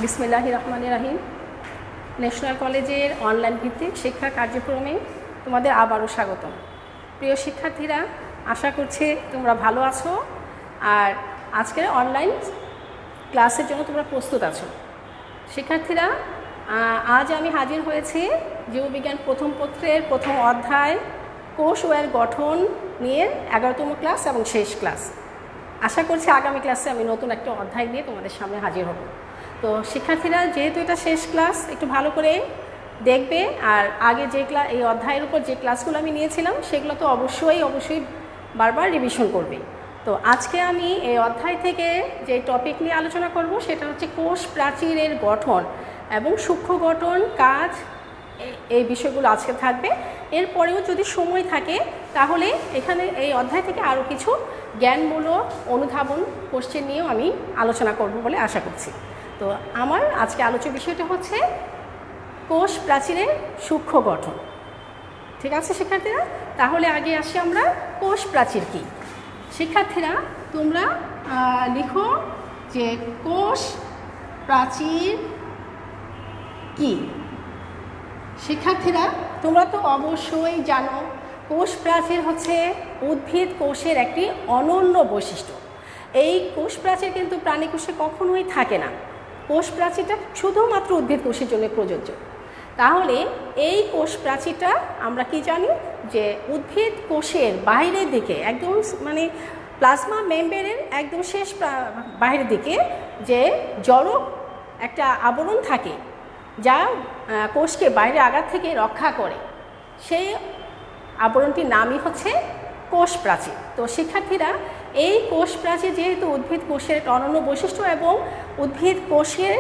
বিসমিল্লাহির রহমানির রহিম। ন্যাশনাল কলেজের অনলাইন ভিত্তিক শিক্ষা কার্যক্রমে তোমাদের আবারও স্বাগতম। প্রিয় শিক্ষার্থীরা, আশা করছি তোমরা ভালো আছো আর আজকের অনলাইন ক্লাসের জন্য তোমরা প্রস্তুত আছো। শিক্ষার্থীরা, আজ আমি হাজির হয়েছি জীববিজ্ঞান প্রথম পত্রের প্রথম অধ্যায় কোষ ও এর গঠন নিয়ে 11তম ক্লাস এবং শেষ ক্লাস। আশা করছি আগামী ক্লাসে আমি নতুন একটা অধ্যায় নিয়ে তোমাদের সামনে হাজির হব। তো শিক্ষার্থীরা, যেহেতু এটা শেষ ক্লাস, একটু ভালো করে দেখবে আর আগে যে এই অধ্যায়ের উপর যে ক্লাসগুলো আমি নিয়েছিলাম সেগুলো তো অবশ্যই বারবার রিভিশন করবে। তো আজকে আমি এই অধ্যায় থেকে যে টপিক নিয়ে আলোচনা করব সেটা হচ্ছে কোষ প্রাচীরের গঠন এবং সূক্ষ্ম গঠন, কাজ, এই বিষয়গুলো আজকে থাকবে। এরপরেও যদি সময় থাকে তাহলে এখানে এই অধ্যায় থেকে আরও কিছু জ্ঞানমূলক অনুধাবন কোশ্চেন নিয়েও আমি আলোচনা করব বলে আশা করছি। তো আমার আজকে আলোচ্য বিষয়টা হচ্ছে কোষ প্রাচীরের সূক্ষ্ম গঠন। ঠিক আছে শিক্ষার্থীরা, তাহলে আগে আসি আমরা কোষ প্রাচীর কী। শিক্ষার্থীরা, তোমরা লিখো যে কোষ প্রাচীর কী। শিক্ষার্থীরা, তোমরা তো অবশ্যই জানো কোষ প্রাচীর হচ্ছে উদ্ভিদ কোষের একটি অনন্য বৈশিষ্ট্য। এই কোষ প্রাচীর কিন্তু প্রাণী কোষে কখনোই থাকে না। কোষ প্রাচীরটা শুধুমাত্র উদ্ভিদ কোষের জন্য প্রযোজ্য। তাহলে এই কোষ প্রাচীরটা আমরা কি জানি যে উদ্ভিদ কোষের বাইরের দিকে একদম প্লাজমা মেমব্রেনের একদম শেষ বাইরের দিকে যে জড় একটা আবরণ থাকে যা কোষকে বাইরে আঘাত থেকে রক্ষা করে, সেই আবরণটির নামই হচ্ছে কোষ প্রাচীর। তো শিক্ষার্থীরা, এই কোষ প্রাচীর যেহেতু উদ্ভিদ কোষের একটা অনন্য বৈশিষ্ট্য এবং উদ্ভিদ কোষের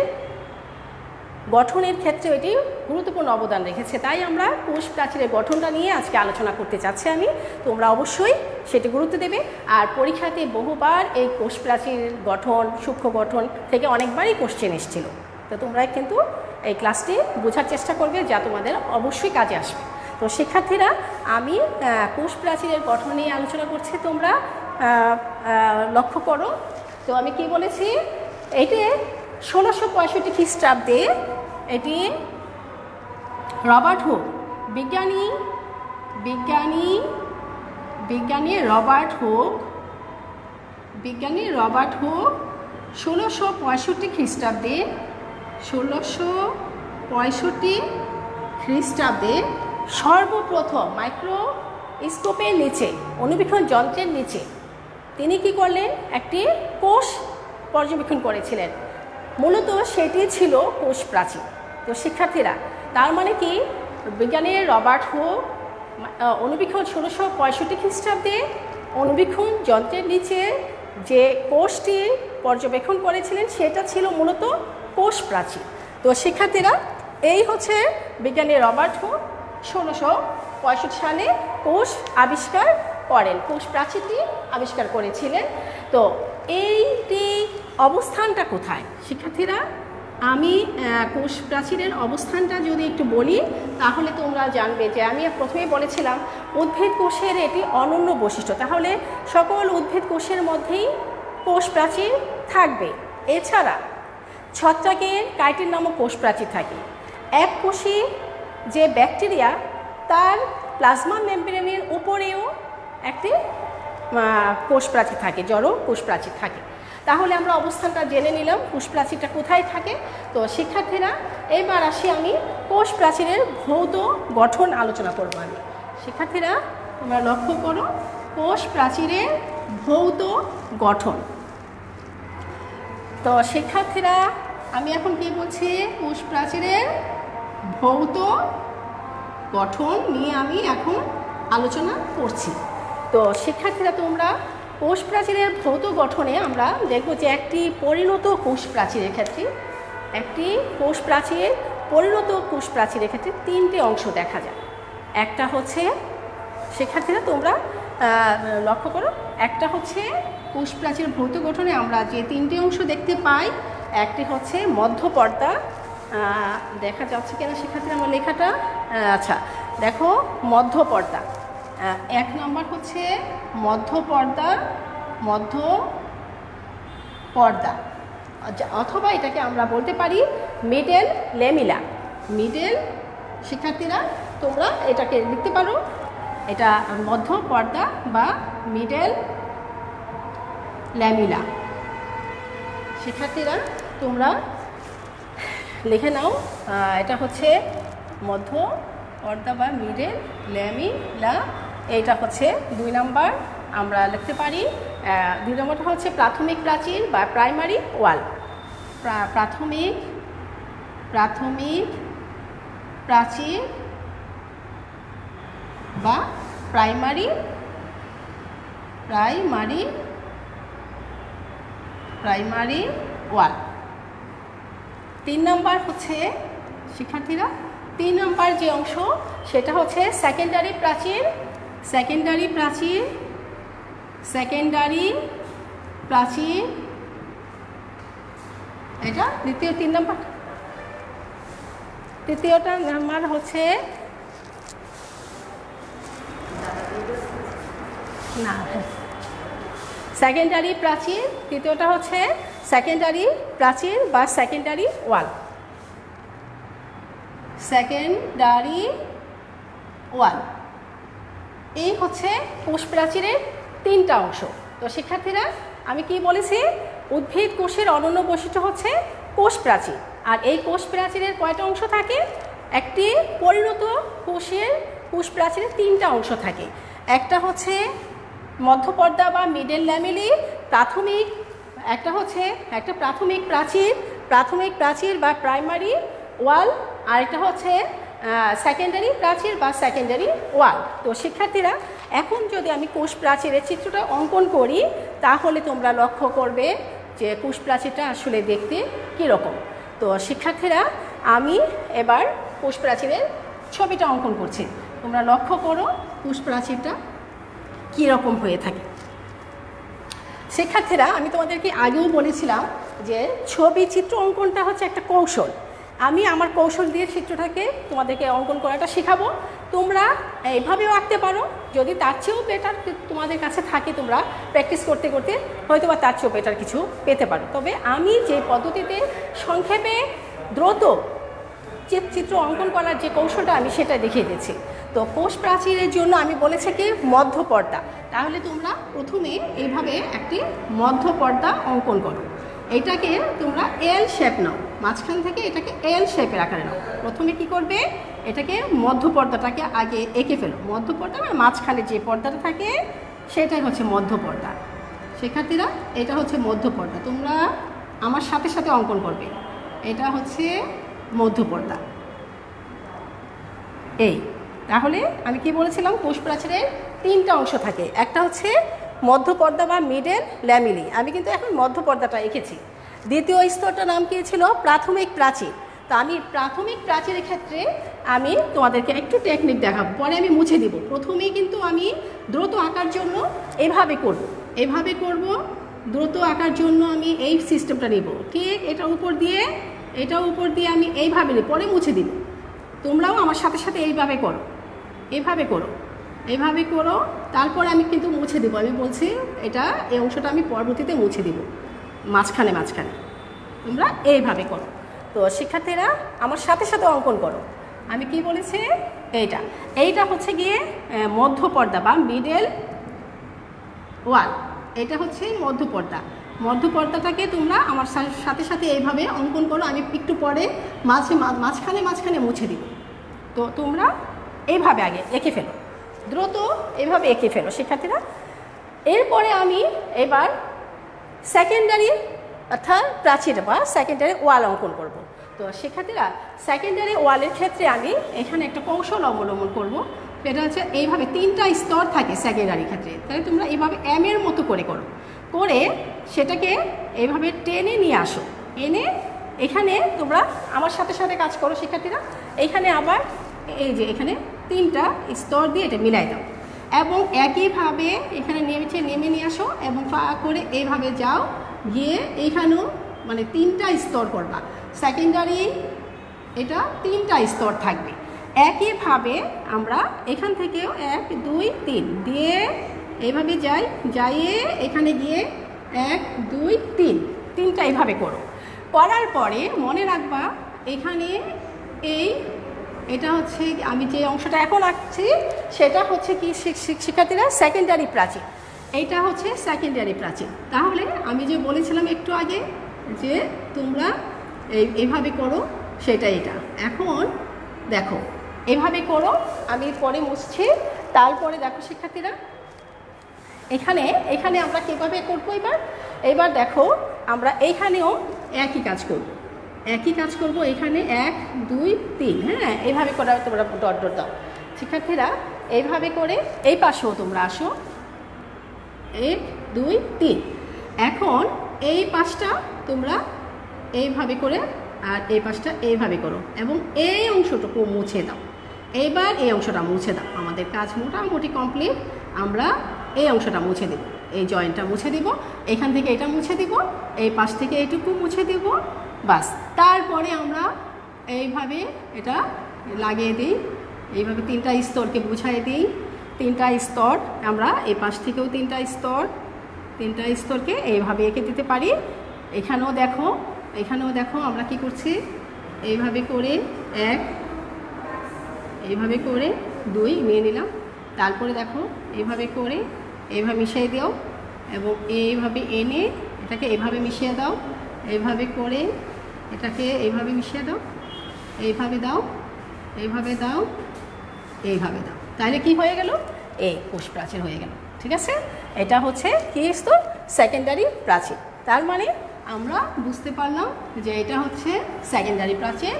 গঠনের ক্ষেত্রে এটি গুরুত্বপূর্ণ অবদান রেখেছে, তাই আমরা কোষ প্রাচীরের গঠনটা নিয়ে আজকে আলোচনা করতে চাচ্ছি আমি। তোমরা অবশ্যই সেটি গুরুত্ব দেবে। আর পরীক্ষাতে বহুবার এই কোষ প্রাচীর গঠন, সূক্ষ্ম গঠন থেকে অনেকবারই কোশ্চেন এসেছিল। তো তোমরা কিন্তু এই ক্লাসটি বোঝার চেষ্টা করবে, যা তোমাদের অবশ্যই কাজে আসবে। তো শিক্ষার্থীরা, আমি কোষ প্রাচীরের গঠন নিয়ে আলোচনা করছি, তোমরা লক্ষ্য করো। তো আমি কি বলেছি, এটি 1665 খ্রিস্টাব্দে এটি রবার্ট হুক, বিজ্ঞানী রবার্ট হুক 1665 খ্রিস্টাব্দে সর্বপ্রথম মাইক্রোস্কোপের নিচে, অণুবীক্ষণ যন্ত্রের নিচে তিনি কি করলেন, একটি কোষ পর্যবেক্ষণ করেছিলেন। মূলত সেটি ছিল কোষ প্রাচীর। তো শিক্ষার্থীরা, তার মানে কি, বিজ্ঞানী রবার্ট হুক অণুবীক্ষণ 1665 খ্রিস্টাব্দে অণুবীক্ষণ যন্ত্রের নিচে যে কোষটি পর্যবেক্ষণ করেছিলেন সেটা ছিল মূলত কোষ প্রাচীর। তো শিক্ষার্থীরা, এই হচ্ছে বিজ্ঞানী রবার্ট হুক 1665 সালে কোষ আবিষ্কার করেন, কোষ প্রাচীরটি আবিষ্কার করেছিলেন। তো এইটি অবস্থানটা কোথায় শিক্ষার্থীরা? আমি কোষ প্রাচীরের অবস্থানটা যদি একটু বলি তাহলে তোমরা জানবে যে আমি প্রথমেই বলেছিলাম উদ্ভিদ কোষের এটি অনন্য বৈশিষ্ট্য। তাহলে সকল উদ্ভিদ কোষের মধ্যেই কোষ প্রাচীর থাকবে। এছাড়া ছত্রাকের কাইটিন নামক কোষ প্রাচীর থাকে। এক কোষী যে ব্যাকটেরিয়া, তার প্লাজমা মেমব্রেনের উপরেও একটি কোষ প্রাচীর থাকে, জড় কোষ প্রাচীর থাকে। তাহলে আমরা অবস্থানটা জেনে নিলাম কোষ প্রাচীরটা কোথায় থাকে। তো শিক্ষার্থীরা, এবার আসি আমি কোষ প্রাচীরের ভৌত গঠন আলোচনা করব। আমি শিক্ষার্থীরা, তোমরা লক্ষ্য করো কোষ প্রাচীরের ভৌত গঠন। তো শিক্ষার্থীরা, আমি এখন কি বলছি, কোষ প্রাচীরের ভৌত গঠন নিয়ে আমি এখন আলোচনা করছি। তো শিক্ষার্থীরা, তোমরা কোষ প্রাচীরের ভৌত গঠনে আমরা দেখব যে একটি পরিণত কোষ প্রাচীরের ক্ষেত্রে, পরিণত কোষ প্রাচীরের ক্ষেত্রে তিনটি অংশ দেখা যায়। একটা হচ্ছে, শিক্ষার্থীরা তোমরা লক্ষ্য করো, একটা হচ্ছে কোষ প্রাচীর ভৌত গঠনে আমরা যে তিনটি অংশ দেখতে পাই। একটি হচ্ছে মধ্যপর্দা, দেখা যাচ্ছে কিনা শিক্ষার্থীরা আমার লেখাটা? আচ্ছা, দেখো মধ্যপর্দা। এক নম্বর হচ্ছে মধ্যপর্দা, অথবা এটাকে আমরা বলতে পারি মিডল ল্যামিলা। মিডল, শিক্ষার্থীরা তোমরা এটাকে লিখতে পারো, এটা মধ্য পর্দা বা মিডল ল্যামিলা। শিক্ষার্থীরা তোমরা লিখে নাও, এটা হচ্ছে মধ্য পর্দা বা মিডল ল্যামিলা। এইটা হচ্ছে 2 নাম্বার আমরা লিখতে পারি। 2 নম্বরটা হচ্ছে প্রাথমিক প্রাচীর বা প্রাইমারি ওয়াল। প্রাথমিক প্রাচীর বা প্রাইমারি ওয়াল। 3 নাম্বার হচ্ছে শিক্ষার্থীরা 3 নাম্বার যে অংশ সেটা হচ্ছে সেকেন্ডারি প্রাচীর। এটা দ্বিতীয় 3 নাম্বার। তৃতীয়টা নাম্বার হচ্ছে না সেকেন্ডারি প্রাচীর। তৃতীয়টা হচ্ছে সেকেন্ডারি প্রাচীর বা সেকেন্ডারি ওয়াল। এই হচ্ছে কোষ প্রাচীরের 3টা অংশ। তো শিক্ষার্থীরা আমি কি বলেছি, উদ্ভিদ কোষের অনন্য বৈশিষ্ট্য হচ্ছে কোষ প্রাচীর। আর এই কোষ প্রাচীরের কয়টা অংশ থাকে? একটি পরিণত কোষ প্রাচীরের 3টা অংশ থাকে। একটা হচ্ছে মধ্যপর্দা বা মিডল ল্যামেলি, একটা হচ্ছে প্রাথমিক প্রাচীর বা প্রাইমারি ওয়াল, আর একটা হচ্ছে সেকেন্ডারি প্রাচীর বা সেকেন্ডারি ওয়াল। তো শিক্ষার্থীরা এখন যদি আমি কোষ প্রাচীরের চিত্রটা অঙ্কন করি তাহলে তোমরা লক্ষ্য করবে যে কোষ প্রাচীরটা আসলে দেখতে কীরকম। তো শিক্ষার্থীরা আমি এবার কোষ প্রাচীরের ছবিটা অঙ্কন করছি। তোমরা লক্ষ্য করো কোষ প্রাচীরটা কীরকম হয়ে থাকে। শিক্ষার্থীরা আমি তোমাদেরকে আগেও বলেছিলাম যে ছবি চিত্র অঙ্কনটা হচ্ছে একটা কৌশল। আমি আমার কৌশল দিয়ে চিত্রটাকে তোমাদেরকে অঙ্কন করাটা শেখাবো। তোমরা এভাবেও আঁকতে পারো, যদি তার চেয়েও বেটার তোমাদের কাছে থাকে তোমরা প্র্যাকটিস করতে করতে হয়তো বা তার চেয়েও বেটার কিছু পেতে পারো। তবে আমি যে পদ্ধতিতে সংক্ষেপে দ্রুত চিত্র অঙ্কন করার যে কৌশলটা আমি সেটা দেখিয়ে দিচ্ছি। তো কোষ প্রাচীরের জন্য আমি বলেছি কি মধ্যপর্দা। তাহলে তোমরা প্রথমে এইভাবে একটি মধ্যপর্দা অঙ্কন করো। এটাকে তোমরা এল শেপ নাও, মাঝখান থেকে এটাকে এল শেপের আকারে নাও। প্রথমে কি করবে, এটাকে মধ্যপর্দাটাকে আগে এঁকে ফেলো। মধ্যপর্দা মানে মাঝখানে যে পর্দাটা থাকে সেটাই হচ্ছে মধ্যপর্দা। শিক্ষার্থীরা এটা হচ্ছে মধ্যপর্দা, তোমরা আমার সাথে সাথে অঙ্কন করবে। এটা হচ্ছে মধ্যপর্দা। এই তাহলে আমি কি বলেছিলাম, কোষ প্রাচীরের 3টা অংশ থাকে। একটা হচ্ছে মধ্যপর্দা বা মিডল ল্যামেলি, আমি কিন্তু এখন মধ্যপর্দাটা এঁকেছি। দ্বিতীয় স্তরটার নাম কি ছিল, প্রাথমিক প্রাচীর। তো আমি প্রাথমিক প্রাচীরের ক্ষেত্রে আমি তোমাদেরকে একটু টেকনিক দেখাবো, পরে আমি মুছে দিব। প্রথমেই কিন্তু আমি দ্রুত আঁকার জন্য এভাবে করব। দ্রুত আঁকার জন্য আমি এই সিস্টেমটা নেব, ঠিক এটার উপর দিয়ে আমি এইভাবে নিই, পরে মুছে দিব। তোমরাও আমার সাথে সাথে এইভাবে করো, তারপর আমি কিন্তু মুছে দিব। আমি বলছি এই অংশটা আমি পরবর্তীতে মুছে দিব মাঝখানে। তোমরা এইভাবে করো। তো শিক্ষার্থীরা আমার সাথে সাথে অঙ্কন করো। আমি কি বলেছি, এইটা হচ্ছে গিয়ে মধ্যপর্দা বা মিডল ওয়াল। এটা হচ্ছে মধ্যপর্দাটাকে তোমরা আমার সাথে সাথে এইভাবে অঙ্কন করো। আমি একটু পরে মাঝখানে মুছে দিব। তো তোমরা এইভাবে আগে এঁকে ফেলো, দ্রুত এইভাবে এঁকে ফেলো শিক্ষার্থীরা। এরপরে আমি এবার সেকেন্ডারি অর্থাৎ প্রাচীর বা সেকেন্ডারি ওয়াল অঙ্কন করব। তো শিক্ষার্থীরা সেকেন্ডারি ওয়ালের ক্ষেত্রে আমি এখানে একটা কৌশল অবলম্বন করব। সেটা হচ্ছে এইভাবে 3টা স্তর থাকে সেকেন্ডারি ক্ষেত্রে, তাই তোমরা এইভাবে এর মতো করে সেটাকে এইভাবে টেনে নিয়ে আসো। এনে এখানে তোমরা আমার সাথে সাথে কাজ করো শিক্ষার্থীরা। এইখানে আবার এখানে 3টা স্তর দিয়ে এটা মিলাই দাও এবং একইভাবে এখানে নেমে নিয়ে আসো এবং করে এইভাবে যাও, গিয়ে এইখানেও মানে 3টা স্তর করবা। সেকেন্ডারি এটা 3টা স্তর থাকবে। একইভাবে আমরা এখান থেকেও 1 2 3 দিয়ে এইভাবে যাইয়ে এখানে গিয়ে 1 2 3 3টা এইভাবে করো। করার পরে মনে রাখবা এখানে এটা হচ্ছে আমি যে অংশটা এখন আঁকছি সেটা হচ্ছে কি শিক্ষার্থীরা সেকেন্ডারি প্রাচীর, এইটা হচ্ছে সেকেন্ডারি প্রাচীর। তাহলে আমি যে বলেছিলাম একটু আগে যে তোমরা এইভাবে করো, সেটা এটা। এখন দেখো এভাবে করো, আমি পরে মুছছি। তারপরে দেখো শিক্ষার্থীরা এখানে আমরা কীভাবে করবো এবার দেখো আমরা এইখানেও একই কাজ করব এখানে 1 2 3, হ্যাঁ এইভাবে করে তোমরা ডট ডট দাও শিক্ষার্থীরা। এইভাবে করে এই পাশেও তোমরা আসো 1 2 3। এখন এই পাশটা তোমরা এইভাবে করে আর এই পাশটা এইভাবে করো এবং এই অংশটুকু মুছে দাও। এইবার এই অংশটা মুছে দাও। আমাদের কাজ মোটামুটি কমপ্লিট। আমরা এই অংশটা মুছে দেব, এই জয়েন্টটা মুছে দিব, এখান থেকে এটা মুছে দিব, এই পাশ থেকে এইটুকু মুছে দিব, বাস। তারপরে আমরা এইভাবে এটা লাগিয়ে দিই, এইভাবে 3টা স্তরকে বুঝাই দিই। 3টা স্তর আমরা এই পাশ থেকেও 3টা স্তরকে এইভাবে এঁকে দিতে পারি। এখানেও দেখো আমরা কি করছি, এইভাবে করে 1, এইভাবে করে 2 নিয়ে নিলাম। তারপরে দেখো এইভাবে করে এইভাবে মিশিয়ে দাও এবং এইভাবে এনে এটাকে এইভাবে মিশিয়ে দাও। এইভাবে করে এটাকে এইভাবে মিশিয়ে দাও, এইভাবে দাও, এইভাবে দাও, এইভাবে দাও। তাহলে কি হয়ে গেল? এই কোষ প্রাচীর হয়ে গেল। ঠিক আছে, এটা হচ্ছে কি স্তর? সেকেন্ডারি প্রাচীর। তার মানে আমরা বুঝতে পারলাম যে এটা হচ্ছে সেকেন্ডারি প্রাচীর।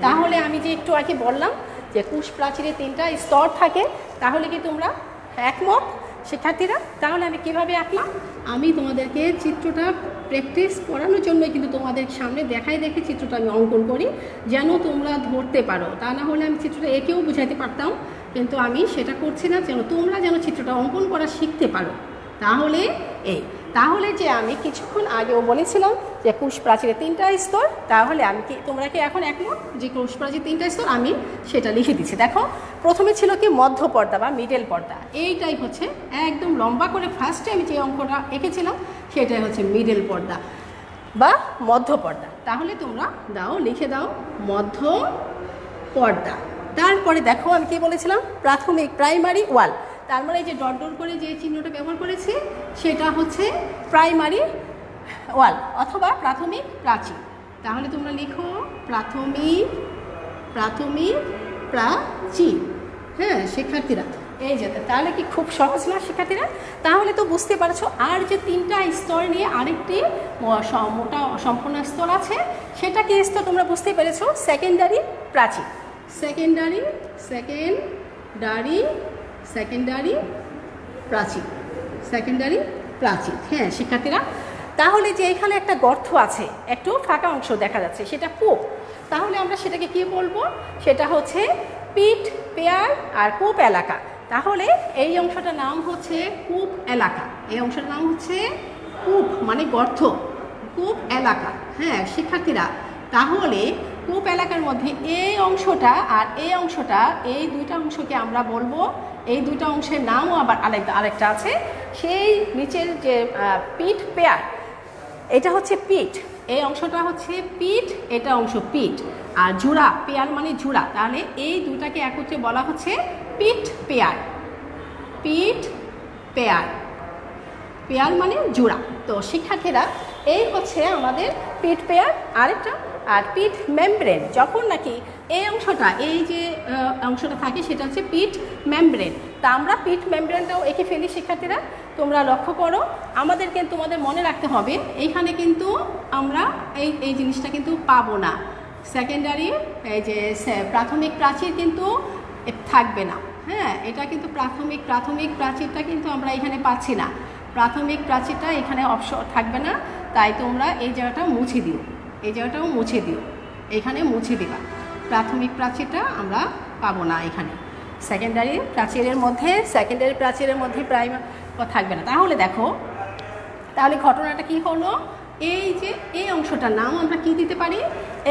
তাহলে আমি যে একটু আগে বললাম যে কোষ প্রাচীরে 3টা স্তর থাকে, তাহলে কি তোমরা একমত শিক্ষার্থীরা? তাহলে আমি কিভাবে আঁকলাম, আমি তোমাদেরকে চিত্রটা প্র্যাকটিস করানোর জন্যই কিন্তু তোমাদের সামনে দেখে চিত্রটা আমি অঙ্কন করি, যেন তোমরা ধরতে পারো। তা না হলে আমি চিত্রটা একেও বুঝাইতে পারতাম, কিন্তু আমি সেটা করছি না, তোমরা যেন চিত্রটা অঙ্কন করা শিখতে পারো। তাহলে যে আমি কিছুক্ষণ আগেও বলেছিলাম যে কোষ প্রাচীরে 3টা স্তর, তাহলে তোমরা কি এখন একমত যে কোষ প্রাচীরে 3টা স্তর? আমি সেটা লিখে দিচ্ছি। দেখো প্রথমে ছিল কি মধ্য পর্দা বা মিডল পর্দা, এইটাই হচ্ছে একদম লম্বা করে ফার্স্টে আমি যে অঙ্কটা এঁকেছিলাম সেটাই হচ্ছে মিডল পর্দা বা মধ্য পর্দা। তাহলে তোমরা লিখে দাও মধ্য পর্দা। তারপরে দেখো আমি কি বলেছিলাম, প্রাইমারি ওয়াল। তার মানে এই যে ডট ডট করে যে চিহ্নটা ব্যবহার করেছি সেটা হচ্ছে প্রাইমারি ওয়াল অথবা প্রাথমিক প্রাচীর। তাহলে তোমরা লিখো প্রাথমিক প্রাচীর। হ্যাঁ শিক্ষার্থীরা, এই যে তাহলে কি খুব সহজ না শিক্ষার্থীরা? তাহলে তো বুঝতে পারছো। আর যে 3টা স্তর নিয়ে আরেকটি মোটা সম্পূর্ণ স্তর আছে, সেটা কি স্তর তোমরা বুঝতে পেরেছো? সেকেন্ডারি প্রাচীর। সেকেন্ডারি প্রাচীর। হ্যাঁ শিক্ষার্থীরা, তাহলে যে এখানে একটা গর্ত আছে, একটু ফাঁকা অংশ দেখা যাচ্ছে, সেটা কূপ। তাহলে আমরা সেটাকে কি বলবো? সেটা হচ্ছে পিট পেয়ার আর কূপ এলাকা। তাহলে এই অংশটার নাম হচ্ছে কূপ এলাকা। এই অংশটার নাম হচ্ছে কূপ মানে গর্ত, কূপ এলাকা। হ্যাঁ শিক্ষার্থীরা, তাহলে কূপ এলাকার মধ্যে এই অংশটা আর এই অংশটা, এই 2টা অংশকে আমরা বলবো, এই 2টা অংশের নামও আবার আরেকটা আছে, সেই নিচের যে পিট পেয়ার, এটা হচ্ছে পিট, এই অংশটা হচ্ছে পিট, এটা অংশ পিট। আর জোড়া, পেয়ার মানে জোড়া, তাহলে এই 2টাকে একত্রে বলা হচ্ছে পিট পেয়ার। পেয়ার মানে জোড়া। তো শিক্ষার্থীরা, এই হচ্ছে আমাদের পিট পেয়ার। আরেকটা আর পিট মেমব্রেন, যখন নাকি এই অংশটা, এই যে অংশটা থাকে সেটা হচ্ছে পিট মেমব্রেন। তা আমরা পিট মেমব্রেনটাও এঁকে ফেলি শিক্ষার্থীরা। তোমরা লক্ষ্য করো, আমাদেরকে তোমাদের মনে রাখতে হবে, এইখানে কিন্তু আমরা এই জিনিসটা কিন্তু পাবো না। সেকেন্ডারি এই যে প্রাথমিক প্রাচীর কিন্তু থাকবে না। হ্যাঁ, এটা কিন্তু প্রাথমিক প্রাচীরটা কিন্তু আমরা এখানে পাচ্ছি না। প্রাথমিক প্রাচীরটা এখানে থাকবে না, তাই তোমরা এই জায়গাটা মুছে দিও, এই জায়গাটাও মুছে দিও, এখানে মুছে দিবা। প্রাথমিক প্রাচীরটা আমরা পাবো না এখানে। সেকেন্ডারি প্রাচীরের মধ্যে প্রাইমারি থাকবে না। তাহলে দেখো, তাহলে ঘটনাটা কি হলো, এই যে এই অংশটার নাম আমরা কি দিতে পারি?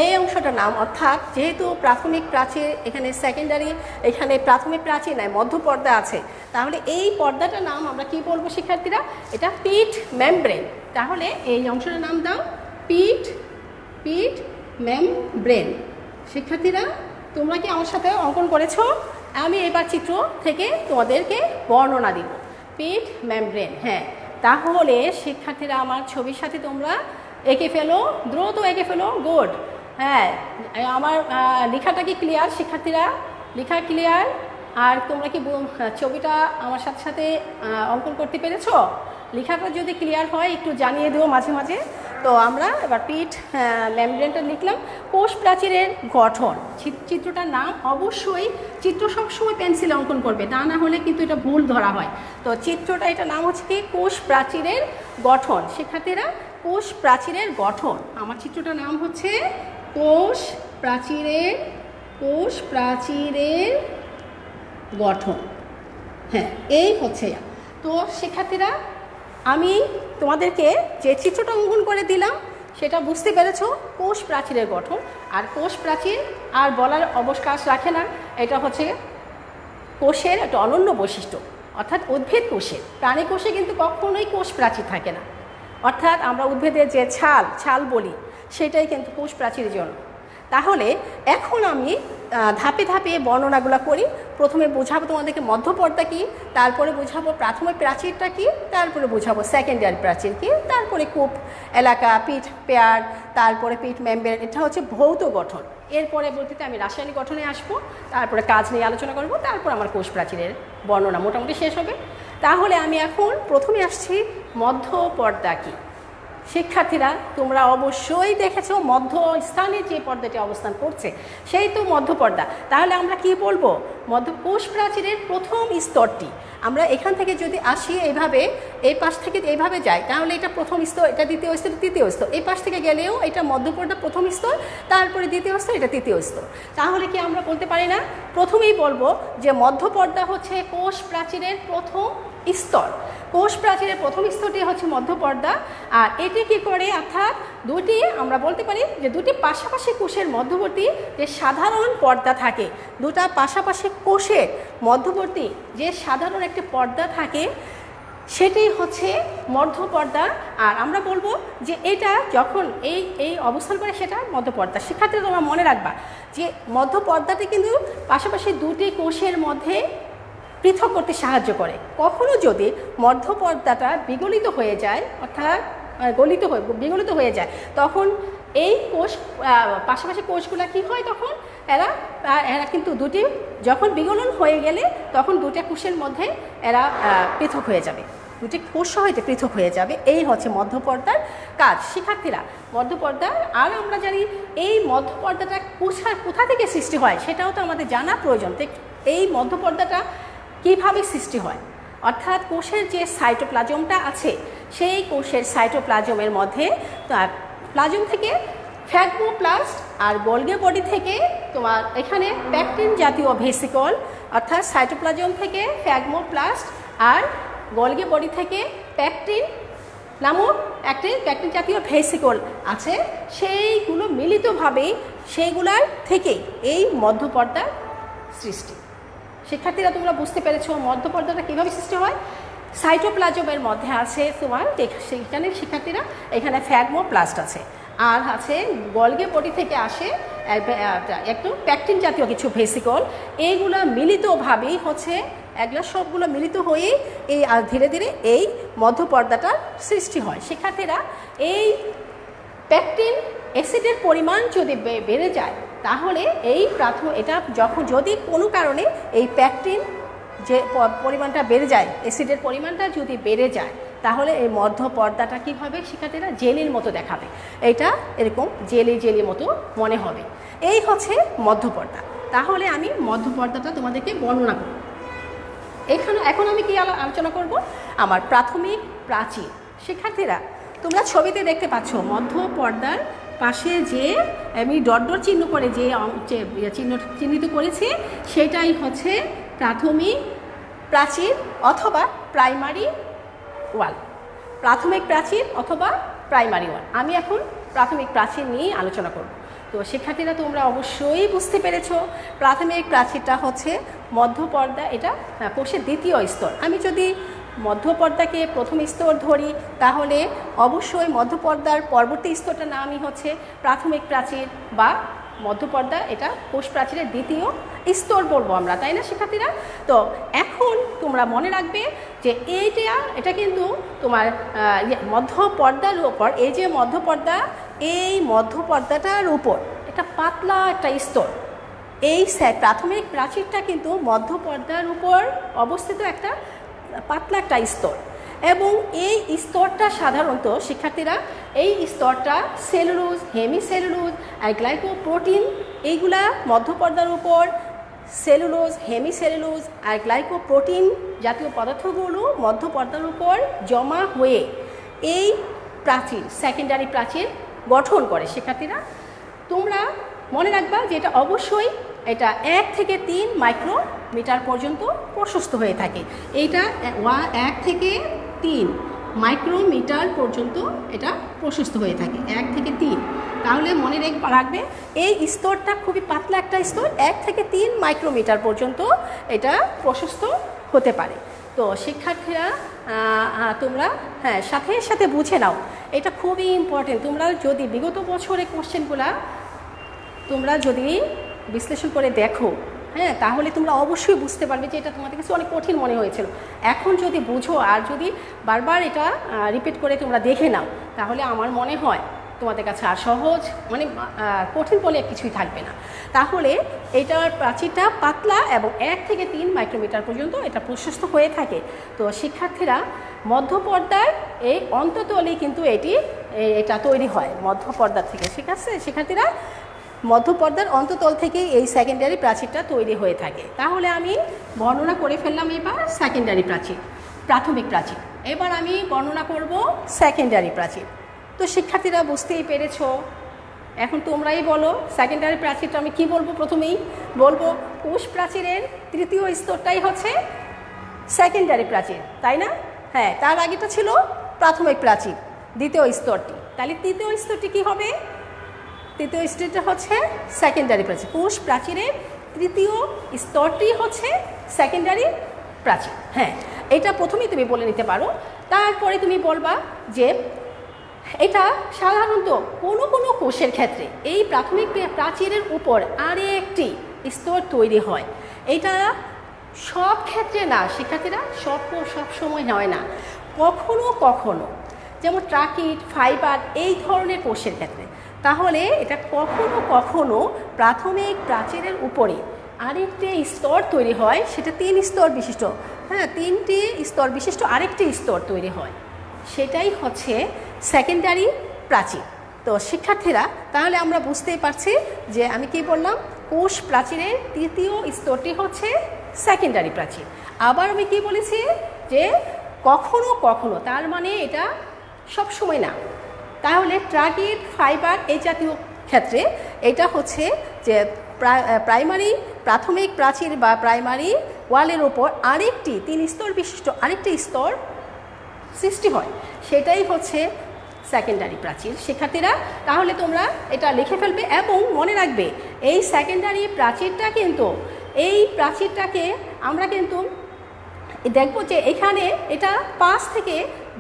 এই অংশটার নাম, অর্থাৎ যেহেতু প্রাথমিক প্রাচীর এখানে সেকেন্ডারি, এখানে প্রাথমিক প্রাচীর নাই, মধ্য পর্দা আছে, তাহলে এই পর্দাটার নাম আমরা কি বলবো শিক্ষার্থীরা? এটা পিট মেমব্রেন। তাহলে এই অংশটার নাম দাও পিট পিট মেমব্রেন। শিক্ষার্থীরা তোমরা কি আমার সাথে অঙ্কন করেছো? আমি এবার চিত্র থেকে তোমাদেরকে বর্ণনা দিব। পিট মেমব্রেন, হ্যাঁ, তাহলে শিক্ষার্থীরা আমার ছবির সাথে তোমরা এঁকে ফেলো, দ্রুত এঁকে ফেলো, গুড। হ্যাঁ, আমার লেখাটা কি ক্লিয়ার শিক্ষার্থীরা? লেখা ক্লিয়ার? আর তোমরা কি ছবিটা আমার সাথে সাথে অঙ্কন করতে পেরেছো? লেখাটা যদি ক্লিয়ার হয় একটু জানিয়ে দিও মাঝে মাঝে। তো আমরা এবার পিট মেমব্রেনটা লিখলাম। কোষ প্রাচীরের গঠন, চিত্রটার নাম অবশ্যই, চিত্র সবসময় পেন্সিলে অঙ্কন করবে, তা না হলে কিন্তু এটা ভুল ধরা হয়। তো চিত্রটা, এটা নাম হচ্ছে কি কোষ প্রাচীরের গঠন। শিক্ষার্থীরা কোষ প্রাচীরের গঠন, আমার চিত্রটার নাম হচ্ছে কোষ প্রাচীরের গঠন। হ্যাঁ, এই হচ্ছে। তো শিক্ষার্থীরা আমি তোমাদেরকে যে চিত্রটা অঙ্কন করে দিলাম সেটা বুঝতে পেরেছো, কোষ প্রাচীরের গঠন। আর কোষ প্রাচীর আর বলার অবকাশ রাখে না, এটা হচ্ছে কোষের একটা অনন্য বৈশিষ্ট্য। অর্থাৎ উদ্ভিদ কোষে, প্রাণী কোষে কিন্তু কখনোই কোষ প্রাচীর থাকে না। অর্থাৎ আমরা উদ্ভিদের যে ছাল বলি সেটাই কিন্তু কোষ প্রাচীরের জন্য। তাহলে এখন আমি ধাপে ধাপে বর্ণনাগুলো করি। প্রথমে বোঝাবো তোমাদেরকে মধ্যপর্দা কী, তারপরে বোঝাবো প্রাথমিক প্রাচীরটা কী, তারপরে বোঝাবো সেকেন্ডারি প্রাচীর কী, তারপরে কূপ এলাকা, পিট পেয়ার, তারপরে পিট মেমব্রেন, এটা হচ্ছে ভৌত গঠন। এরপরে বলতে আমি রাসায়নিক গঠনে আসবো, তারপরে কাজ নিয়ে আলোচনা করব, তারপর আমার কোষ প্রাচীরের বর্ণনা মোটামুটি শেষ হবে। তাহলে আমি এখন প্রথমে আসছি মধ্যপর্দা কী। শিক্ষার্থীরা তোমরা অবশ্যই দেখেছো মধ্যস্থানে যে পর্দাটি অবস্থান করছে সেই তো মধ্যপর্দা। তাহলে আমরা কি বলবো? কোষ প্রাচীরের প্রথম স্তরটি, আমরা এখান থেকে যদি আসি এইভাবে, এই পাশ থেকে এইভাবে যাই, তাহলে এটা প্রথম স্তর, এটা দ্বিতীয় স্তর, তৃতীয় স্তর। এই পাশ থেকে গেলেও এটা মধ্যপর্দা প্রথম স্তর, তারপরে দ্বিতীয় স্তর, এটা তৃতীয় স্তর। তাহলে কি আমরা বলতে পারি না? প্রথমেই বলবো যে মধ্যপর্দা হচ্ছে কোষ প্রাচীরের প্রথম স্তর। কোষ প্রাচীরের প্রথম স্তরটি হচ্ছে মধ্যপর্দা। আর এটি কি করে? অর্থাৎ দুটি, আমরা বলতে পারি যে দুটি পাশাপাশি কোষের মধ্যবর্তী যে সাধারণ পর্দা থাকে, দুটা পাশাপাশি কোষের মধ্যবর্তী যে সাধারণ একটি পর্দা থাকে সেটি হচ্ছে মধ্যপর্দা। আর আমরা বলবো যে এটা যখন এই অবস্থান করে সেটা মধ্যপর্দা। শিক্ষার্থীরা তোমরা মনে রাখবা যে মধ্যপর্দাটি কিন্তু পাশাপাশি দুটি কোষের মধ্যে পৃথক করতে সাহায্য করে। কখনো যদি মধ্যপর্দাটা বিগলিত হয়ে যায়, অর্থাৎ বিগলিত হয়ে যায়, তখন এই কোষ পাশাপাশি কোষগুলা কি হয়? তখন এরা কিন্তু দুটি, যখন বিগলন হয়ে গেলে তখন দুটা কোষের মধ্যে এরা পৃথক হয়ে যাবে, দুটি কোষ হইতে পৃথক হয়ে যাবে। এই হচ্ছে মধ্যপর্দার কাজ। শিক্ষার্থীরা মধ্যপর্দা, আর আমরা জানি এই মধ্যপর্দাটা কোথা থেকে সৃষ্টি হয় সেটাও তো আমাদের জানা প্রয়োজন। এই মধ্যপর্দাটা কিভাবে সৃষ্টি হয়? অর্থাৎ কোষের যে সাইটোপ্লাজমটা আছে সেই কোষের সাইটোপ্লাজমের মধ্যে প্লাজম থেকে ফ্যাগমোপ্লাস্ট আর গোলগি বডি থেকে তোমার এখানে প্যাকটিন জাতীয় ভেসিকল, অর্থাৎ সাইটোপ্লাজম থেকে ফ্যাগমোপ্লাস্ট আর গোলগি বডি থেকে প্যাকটিন নামক একটি প্যাকটিন জাতীয় ভেসিকল আছে, সেইগুলো মিলিতভাবেই সেইগুলার থেকে এই মধ্যপর্দার সৃষ্টি। শিক্ষার্থীরা তোমরা বুঝতে পেরেছো মধ্যপর্দাটা কীভাবে সৃষ্টি হয়? সাইটোপ্লাজমের মধ্যে আছে তোমার, সেখানে শিক্ষার্থীরা এখানে ফ্যাগমোপ্লাস্ট আছে, আর আছে গোলগি বডি থেকে আসে একটু প্যাকটিন জাতীয় কিছু ভেসিকল। এইগুলো মিলিতভাবেই হচ্ছে, এগুলো সবগুলো মিলিত হয়ে এই ধীরে ধীরে এই মধ্যপর্দাটার সৃষ্টি হয়। শিক্ষার্থীরা এই প্যাকটিন অ্যাসিডের পরিমাণ যদি বেড়ে যায় তাহলে এটা যদি কোনো কারণে এই প্যাকটিন যে পরিমাণটা বেড়ে যায়, অ্যাসিডের পরিমাণটা যদি বেড়ে যায়, তাহলে এই মধ্যপর্দাটা কী হবে? শিক্ষার্থীরা জেলির মতো দেখাবে, এটা এরকম জেলি মতো মনে হবে। এই হচ্ছে মধ্যপর্দা। তাহলে আমি মধ্যপর্দাটা তোমাদেরকে বর্ণনা করব। এখন আমি কি আলোচনা করব? আমার প্রাথমিক প্রাচীর। শিক্ষার্থীরা তোমরা ছবিতে দেখতে পাচ্ছ মধ্যপর্দার পাশে যে আমি ডট চিহ্ন করে যে চিহ্নিত করেছি সেটাই হচ্ছে প্রাথমিক প্রাচীর অথবা প্রাইমারি ওয়াল। প্রাথমিক প্রাচীর অথবা প্রাইমারি ওয়াল। আমি এখন প্রাথমিক প্রাচীর নিয়ে আলোচনা করব। তো শিক্ষার্থীরা তোমরা অবশ্যই বুঝতে পেরেছো প্রাথমিক প্রাচীরটা হচ্ছে মধ্যপর্দা, এটা কোষের দ্বিতীয় স্তর। আমি যদি মধ্যপর্দাকে প্রথম স্তর ধরি, তাহলে অবশ্যই মধ্যপর্দার পরবর্তী স্তরটার নামই হচ্ছে প্রাথমিক প্রাচীর বা মধ্যপর্দা, এটা কোষ প্রাচীরের দ্বিতীয় স্তর বলবো আমরা, তাই না শিক্ষার্থীরা? তো এখন তোমরা মনে রাখবে যে এটা কিন্তু তোমার মধ্যপর্দার উপর, এই যে মধ্যপর্দা, এই মধ্যপর্দাটার উপর এটা পাতলা একটা স্তর, এই প্রাথমিক প্রাচীরটা কিন্তু মধ্যপর্দার উপর অবস্থিত একটা পাতলা একটা স্তর, এবং এই স্তরটা সাধারণত শিক্ষার্থীরা, এই স্তরটা সেলুলোজ, হেমিসেলুলোজ আর গ্লাইকোপ্রোটিন, এইগুলা মধ্যপর্দার উপর সেলুলোজ, হেমিসেলুলোজ আর গ্লাইকোপ্রোটিন জাতীয় পদার্থগুলো মধ্যপর্দার উপর জমা হয়ে এই প্রাচীর, সেকেন্ডারি প্রাচীর গঠন করে। শিক্ষার্থীরা তোমরা মনে রাখবা যে এটা অবশ্যই এটা 1 থেকে 3 মাইক্রোমিটার পর্যন্ত প্রশস্ত হয়ে থাকে। এইটা 1 থেকে 3 মাইক্রোমিটার পর্যন্ত এটা প্রশস্ত হয়ে থাকে, 1 থেকে 3। তাহলে মনে রাখবে এই স্তরটা খুবই পাতলা একটা স্তর, 1 থেকে 3 মাইক্রোমিটার পর্যন্ত এটা প্রশস্ত হতে পারে। তো শিক্ষার্থীরা তোমরা সাথে সাথে বুঝে নাও, এটা খুবই ইম্পর্টেন্ট। তোমরা যদি বিগত বছরের কোশ্চেনগুলা তোমরা যদি বিশ্লেষণ করে দেখো, তাহলে তোমরা অবশ্যই বুঝতে পারবে যে এটা তোমাদের কাছে অনেক কঠিন মনে হয়েছিল। এখন যদি বুঝো আর যদি বারবার এটা রিপিট করে তোমরা দেখে নাও, তাহলে আমার মনে হয় তোমাদের কাছে আর সহজ, মানে কঠিন বলে কিছুই থাকবে না। তাহলে এটার প্রাচীরটা পাতলা এবং 1 থেকে 3 মাইক্রোমিটার পর্যন্ত এটা প্রশস্ত হয়ে থাকে। তো শিক্ষার্থীরা মধ্যপর্দার এই অন্ততলেই কিন্তু এটা তৈরি হয় মধ্যপর্দা থেকে, ঠিক আছে শিক্ষার্থীরা? মধ্যপর্দার অন্ততল থেকে এই সেকেন্ডারি প্রাচীরটা তৈরি হয়ে থাকে। তাহলে আমি বর্ণনা করে ফেললাম এবার সেকেন্ডারি প্রাচীর, প্রাথমিক প্রাচীর। এবার আমি বর্ণনা করব সেকেন্ডারি প্রাচীর। তো শিক্ষার্থীরা বুঝতেই পেরেছো, এখন তোমরাই বলো সেকেন্ডারি প্রাচীরটা আমি কি বলবো? প্রথমেই বলবো কোষ প্রাচীরের তৃতীয় স্তরটাই হচ্ছে সেকেন্ডারি প্রাচীর, তাই না? তার আগেটা ছিল প্রাথমিক প্রাচীর, দ্বিতীয় স্তরটি। তাহলে তৃতীয় স্তরটি কি হবে? তৃতীয় স্তরটা হচ্ছে সেকেন্ডারি প্রাচীর। কোষ প্রাচীরের তৃতীয় স্তরটি হচ্ছে সেকেন্ডারি প্রাচীর। এটা প্রথমেই তুমি বলে নিতে পারো। তারপরে তুমি বলবা যে এটা সাধারণত কোনো কোনো কোষের ক্ষেত্রে এই প্রাথমিক প্রাচীরের উপর আরেকটি স্তর তৈরি হয়। এটা সব ক্ষেত্রে না শিক্ষার্থীরা, সব সময় হয় না, কখনো কখনো, যেমন ট্রাকিড, ফাইবার এই ধরনের কোষের ক্ষেত্রে। তাহলে এটা কখনো কখনো প্রাথমিক প্রাচীরের উপরে আরেকটি স্তর তৈরি হয়, সেটা 3 স্তর বিশিষ্ট, 3টি স্তর বিশিষ্ট আরেকটি স্তর তৈরি হয়, সেটাই হচ্ছে সেকেন্ডারি প্রাচীর। তো শিক্ষার্থীরা তাহলে আমরা বুঝতেই পারছি যে আমি কি বললাম, কোষ প্রাচীরের তৃতীয় স্তরটি হচ্ছে সেকেন্ডারি প্রাচীর। আবার আমি কি বলেছি যে কখনো কখনো, তার মানে এটা সব সময় না। তাহলে ট্রাকিড, ফাইবার এই জাতীয় ক্ষেত্রে এটা হচ্ছে যে প্রাথমিক প্রাচীর বা প্রাইমারি ওয়ালের ওপর আরেকটি 3 স্তর বিশিষ্ট আরেকটি স্তর সৃষ্টি হয়, সেটাই হচ্ছে সেকেন্ডারি প্রাচীর। শিক্ষার্থীরা তাহলে তোমরা এটা লিখে ফেলবে এবং মনে রাখবে এই সেকেন্ডারি প্রাচীরটা কিন্তু, এই প্রাচীরটাকে আমরা কিন্তু দেখব যে এখানে এটা 5 থেকে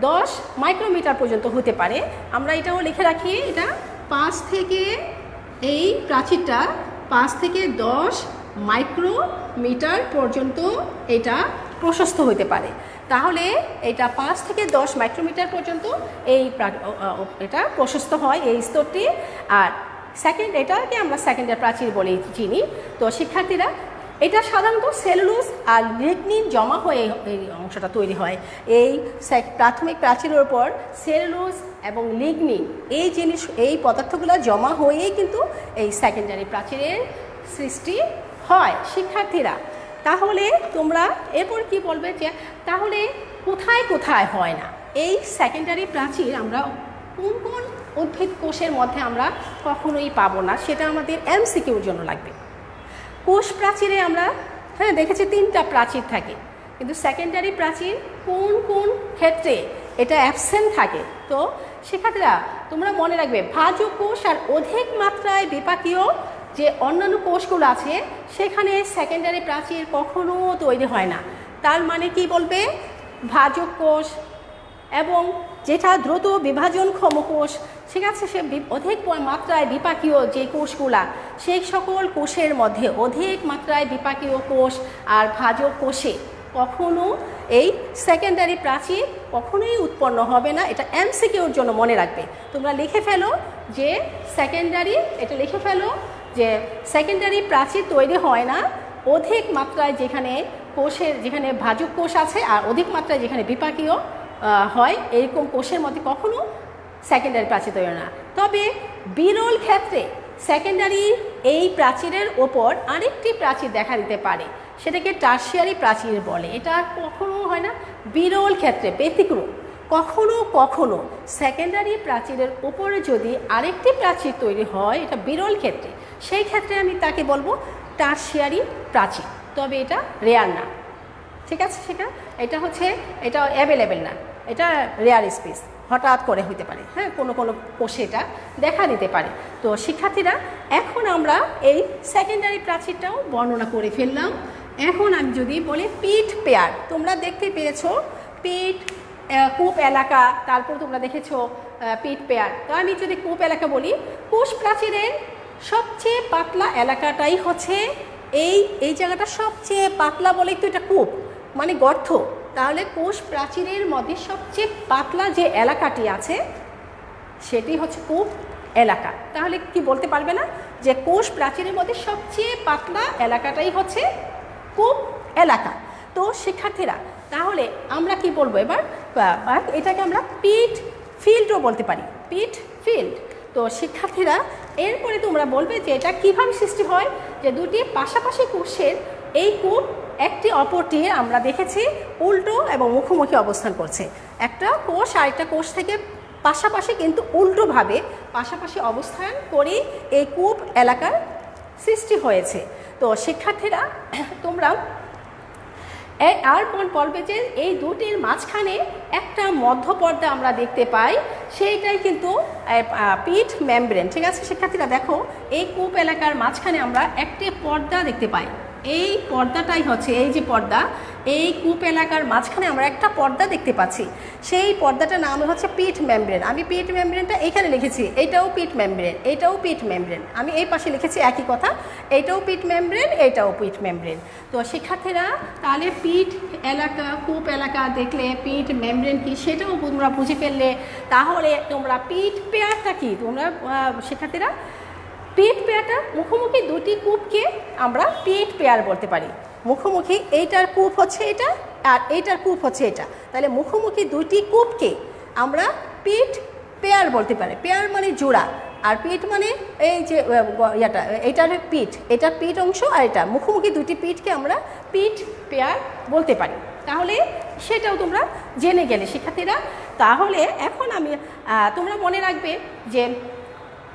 10 মাইক্রোমিটার পর্যন্ত হতে পারে। আমরা এটাও লিখে রাখি, এটা 5 থেকে, এই প্রাচীরটা 5 থেকে 10 মাইক্রোমিটার পর্যন্ত এটা প্রশস্ত হতে পারে। তাহলে এটা 5 থেকে 10 মাইক্রোমিটার পর্যন্ত এটা প্রশস্ত হয় এই স্তরটি। আর এটাকে আমরা সেকেন্ডারি প্রাচীর বলে চিনি। তো শিক্ষার্থীরা এটা সাধারণত সেলুলোজ আর লিগনিন জমা হয়ে এই অংশটা তৈরি হয়। এই প্রাথমিক প্রাচীরের উপর সেলুলোজ এবং লিগনিন এই পদার্থগুলো জমা হয়েই কিন্তু এই সেকেন্ডারি প্রাচীরের সৃষ্টি হয়। শিক্ষার্থীরা তাহলে তোমরা এরপর কি বলবে যে তাহলে কোথায় কোথায় হয় না? এই সেকেন্ডারি প্রাচীর আমরা কোন কোন উদ্ভিদ কোষের মধ্যে আমরা কখনোই পাবো না, সেটা আমাদের এমসিকিউর জন্য লাগবে। কোষ প্রাচীরে আমরা দেখেছি 3টা প্রাচীর থাকে, কিন্তু সেকেন্ডারি প্রাচীর কোন কোন ক্ষেত্রে এটা অ্যাবসেন্ট থাকে। তো শিক্ষার্থীরা তোমরা মনে রাখবে ভাজ্য কোষ আর অধিক মাত্রায় বিপাকীয় যে অন্যান্য কোষগুলো আছে সেখানে সেকেন্ডারি প্রাচীর কখনো তৈরি হয় না। তার মানে কি বলবে, ভাজক কোষ এবং যেটা দ্রুত বিভাজনক্ষম কোষ, ঠিক আছে, সে অধিক মাত্রায় বিপাকীয় যে কোষগুলা, সেই সকল কোষের মধ্যে অধিক মাত্রায় বিপাকীয় কোষ আর ভাজক কোষে কখনো এই সেকেন্ডারি প্রাচীর কখনোই উৎপন্ন হবে না। এটা এমসিকিউর জন্য মনে রাখবে। তোমরা লিখে ফেলো যে সেকেন্ডারি, এটা লিখে ফেলো যে সেকেন্ডারি প্রাচীর তৈরি হয় না অধিক মাত্রায় যেখানে কোষের, যেখানে ভাজক কোষ আছে আর অধিক মাত্রায় যেখানে বিপাকীয় হয়, এরকম কোষের মধ্যে কখনো সেকেন্ডারি প্রাচীর তৈরি হয় না। তবে বিরল ক্ষেত্রে সেকেন্ডারি এই প্রাচীরের ওপর আরেকটি প্রাচীর দেখা দিতে পারে, সেটাকে টারশিয়ারি প্রাচীর বলে। এটা কখনো হয় না, বিরল ক্ষেত্রে, ব্যতিক্রম। কখনো কখনো সেকেন্ডারি প্রাচীরের উপরে যদি আরেকটি প্রাচীর তৈরি হয়, এটা বিরল ক্ষেত্রে, সেই ক্ষেত্রে আমি তাকে বলবো টারশিয়ারি প্রাচীর। তবে এটা রেয়ার না, ঠিক আছে, সেটা এটা হচ্ছে, এটা অ্যাভেলেবেল না, এটা রেয়ার স্পেস, হঠাৎ করে হইতে পারে, হ্যাঁ, কোনো কোনো কোষে এটা দেখা দিতে পারে। তো শিক্ষার্থীরা, এখন আমরা এই সেকেন্ডারি প্রাচীরটাও বর্ণনা করে ফেললাম। এখন আমি যদি বলি পিট পেয়ার, তোমরা দেখতে পেয়েছো পিট কূপ এলাকা, তারপর তোমরা দেখেছো পিট পেয়ার। তো আমি যদি কূপ এলাকা বলি, কোষ প্রাচীরের সবচেয়ে পাতলা এলাকাটাই হচ্ছে এই জায়গাটা সবচেয়ে পাতলা বলেই তো এটা কূপ, মানে গর্ত। তাহলে কোষ প্রাচীরের মধ্যে সবচেয়ে পাতলা যে এলাকাটি আছে সেটি হচ্ছে কূপ এলাকা। তাহলে কি বলতে পারবে না যে কোষ প্রাচীরের মধ্যে সবচেয়ে পাতলা এলাকাটাই হচ্ছে কূপ এলাকা? তো শিক্ষার্থীরা, তাহলে আমরা কি বলবো এবার, এটাকে আমরা পিট ফিল্ডও বলতে পারি, পিট ফিল্ড। তো শিক্ষার্থীরা, এরপরে তোমরা বলবে যে এটা কীভাবে সৃষ্টি হয়, যে দুটি পাশাপাশি কোষের এই কূপ একটি অপরটির আমরা দেখেছি উল্টো এবং মুখোমুখি অবস্থান করছে। একটা কোষ আরেকটা কোষ থেকে পাশাপাশি কিন্তু উল্টোভাবে পাশাপাশি অবস্থান করে এই কূপ এলাকার সৃষ্টি হয়েছে। তো শিক্ষার্থীরা, তোমরা আর বলবে যে এই দুটির মাঝখানে একটা মধ্যপর্দা আমরা দেখতে পাই, সেইটাই কিন্তু পিট মেমব্রেন, ঠিক আছে শিক্ষার্থীরা। দেখো, এই কূপ এলাকার মাঝখানে আমরা একটি পর্দা দেখতে পাই। এই পর্দাটাই হচ্ছে, এই যে পর্দা, এই কূপ এলাকার মাঝখানে আমরা একটা পর্দা দেখতে পাচ্ছি। সেই পর্দাটার নাম হচ্ছে পিট মেমব্রেন। আমি পিট মেমব্রেনটা এখানে লিখেছি, এইটাও পিট মেমব্রেন, এইটাও পিট মেমব্রেন। আমি এই পাশে লিখেছি একই কথা, এইটাও পিট মেমব্রেন, এইটাও পিট মেমব্রেন। তো শিক্ষার্থীরা, তাহলে পিট এলাকা, কূপ এলাকা দেখলে পিট মেমব্রেন কি সেটাও তোমরা বুঝে ফেললে। তাহলে তোমরা পিট পেয়ারটা কি, তোমরা শিক্ষার্থীরা, পিট পেয়ারটা মুখোমুখি দুটি কূপকে আমরা পিট পেয়ার বলতে পারি। মুখোমুখি, এইটার কূপ হচ্ছে এটা আর এইটার কূপ হচ্ছে এটা, তাহলে মুখোমুখি দুটি কূপকে আমরা পিট পেয়ার বলতে পারি। পেয়ার মানে জোড়া, আর পিট মানে এই যে এটা, এইটার পিট, এটার পিট অংশ, আর এটা মুখোমুখি দুটি পিটকে আমরা পিট পেয়ার বলতে পারি। তাহলে সেটাও তোমরা জেনে গেলে শিক্ষার্থীরা। তাহলে এখন আমি, তোমরা মনে রাখবে যে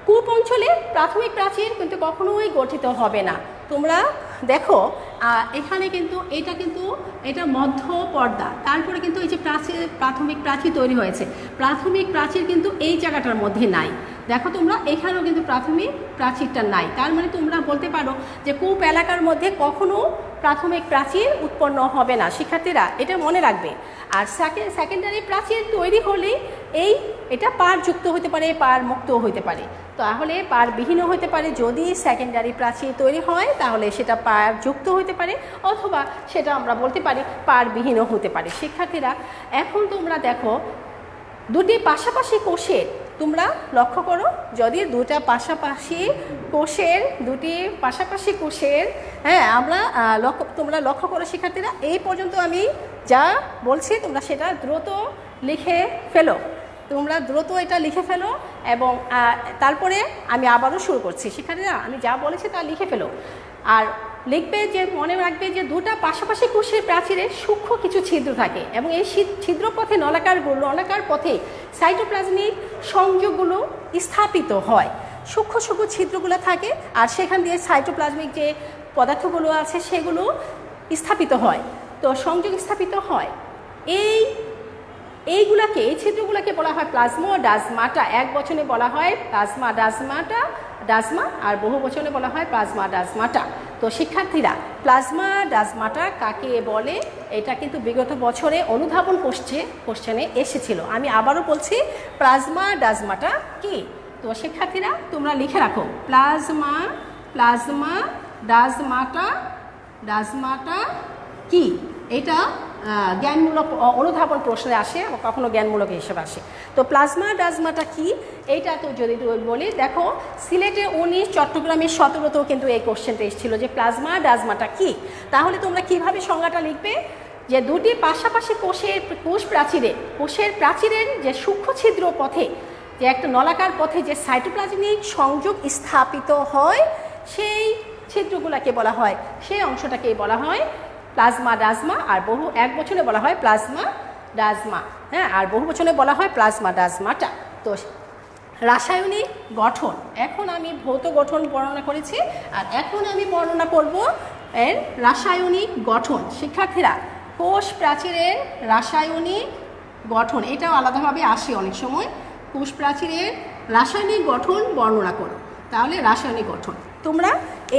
কূপ অঞ্চলে প্রাথমিক প্রাচীর কিন্তু কখনোই গঠিত হবে না। তোমরা দেখো, এখানে কিন্তু এটা মধ্য পর্দা, তারপরে কিন্তু এই যে প্রাথমিক প্রাচীর তৈরি হয়েছে, প্রাথমিক প্রাচীর কিন্তু এই জায়গাটার মধ্যে নাই। দেখো তোমরা, এখানেও কিন্তু প্রাথমিক প্রাচীরটা নাই। তার মানে তোমরা বলতে পারো যে কূপ এলাকার মধ্যে কখনো প্রাথমিক প্রাচীর উৎপন্ন হবে না। শিক্ষার্থীরা, এটা মনে রাখবে। আর সেকেন্ডারি প্রাচীর তৈরি হলেই এটা পার যুক্ত হতে পারে, পার মুক্তও হতে পারে। তাহলে পারবিহীনও হতে পারে। যদি সেকেন্ডারি প্রাচীর তৈরি হয় তাহলে সেটা পার যুক্ত হতে পারে, অথবা সেটা আমরা বলতে পারি পারবিহীনও হতে পারে। শিক্ষার্থীরা, এখন তোমরা দেখো, দুটি পাশাপাশি কোষের, তোমরা লক্ষ্য করো, যদি দুটি পাশাপাশি কোষের, হ্যাঁ, তোমরা লক্ষ্য করো শিক্ষার্থীরা, এই পর্যন্ত আমি যা বলছি তোমরা সেটা দ্রুত লিখে ফেলো। তোমরা দ্রুত এটা লিখে ফেলো এবং তারপরে আমি আবারও শুরু করছি। শিক্ষার্থীরা, আমি যা বলেছি তা লিখে ফেলো। আর লিখবে যে, মনে রাখবে যে দুটা পাশাপাশি কোষের প্রাচীরে সূক্ষ্ম কিছু ছিদ্র থাকে এবং এই ছিদ্রপথে নলাকার পথে সাইটোপ্লাজমিক সংযোগগুলো স্থাপিত হয়। সূক্ষ্ম সূক্ষ্ম ছিদ্রগুলো থাকে আর সেখান দিয়ে সাইটোপ্লাজমিক যে পদার্থগুলো আছে সেগুলো স্থাপিত হয়, তো সংযোগ স্থাপিত হয়। এই ছিদ্রগুলোকে বলা হয় প্লাজমোডাজমাটা। এক বচনে বলা হয় প্লাজমা আর বহু বচনে বলা হয় প্লাজমোডাজমাটা। তো শিক্ষার্থীরা প্লাজমা ডাজমাটা কাকে বলে এটা কিন্তু বিগত বছরে অনুধাবন কোশ্চেনে এসেছিল। আমি আবারও বলছি, প্লাজমা ডাজমাটা কি? তো শিক্ষার্থীরা তোমরা লিখে রাখো, প্লাজমা ডাজমাটা কি? এটা জ্ঞানমূলক অনুধাবন প্রশ্নে আসে, কখনো জ্ঞানমূলক হিসেবে আসে। তো প্লাজমা ডাজমাটা কি এইটা তো যদি বলি, দেখো সিলেটে 19, চট্টগ্রামের 17তেও কিন্তু এই কোশ্চেনটা এসেছিল যে প্লাজমা ডাজমাটা কি। তাহলে তোমরা কিভাবে সংজ্ঞাটা লিখবে? যে দুটি পাশাপাশি কোষের প্রাচীরের যে সূক্ষ্ম ছিদ্র পথে, যে একটা নলাকার পথে যে সাইটোপ্লাজমিক সংযোগ স্থাপিত হয়, সেই ছিদ্রগুলোকে বলা হয়, সেই অংশটাকে বলা হয় প্লাজমা ডাজমা। আর এক বচনে বলা হয় প্লাজমা ডাজমা, হ্যাঁ, আর বহু বচনে বলা হয় প্লাজমা ডাজমাটা। তো রাসায়নিক গঠন, এখন আমি ভৌত গঠন বর্ণনা করেছি, আর এখন আমি বর্ণনা করব এর রাসায়নিক গঠন। শিক্ষার্থীরা, কোষ প্রাচীরের রাসায়নিক গঠন, এটাও আলাদাভাবে আসে অনেক সময়। কোষ প্রাচীরের রাসায়নিক গঠন বর্ণনা করো। তাহলে রাসায়নিক গঠন, তোমরা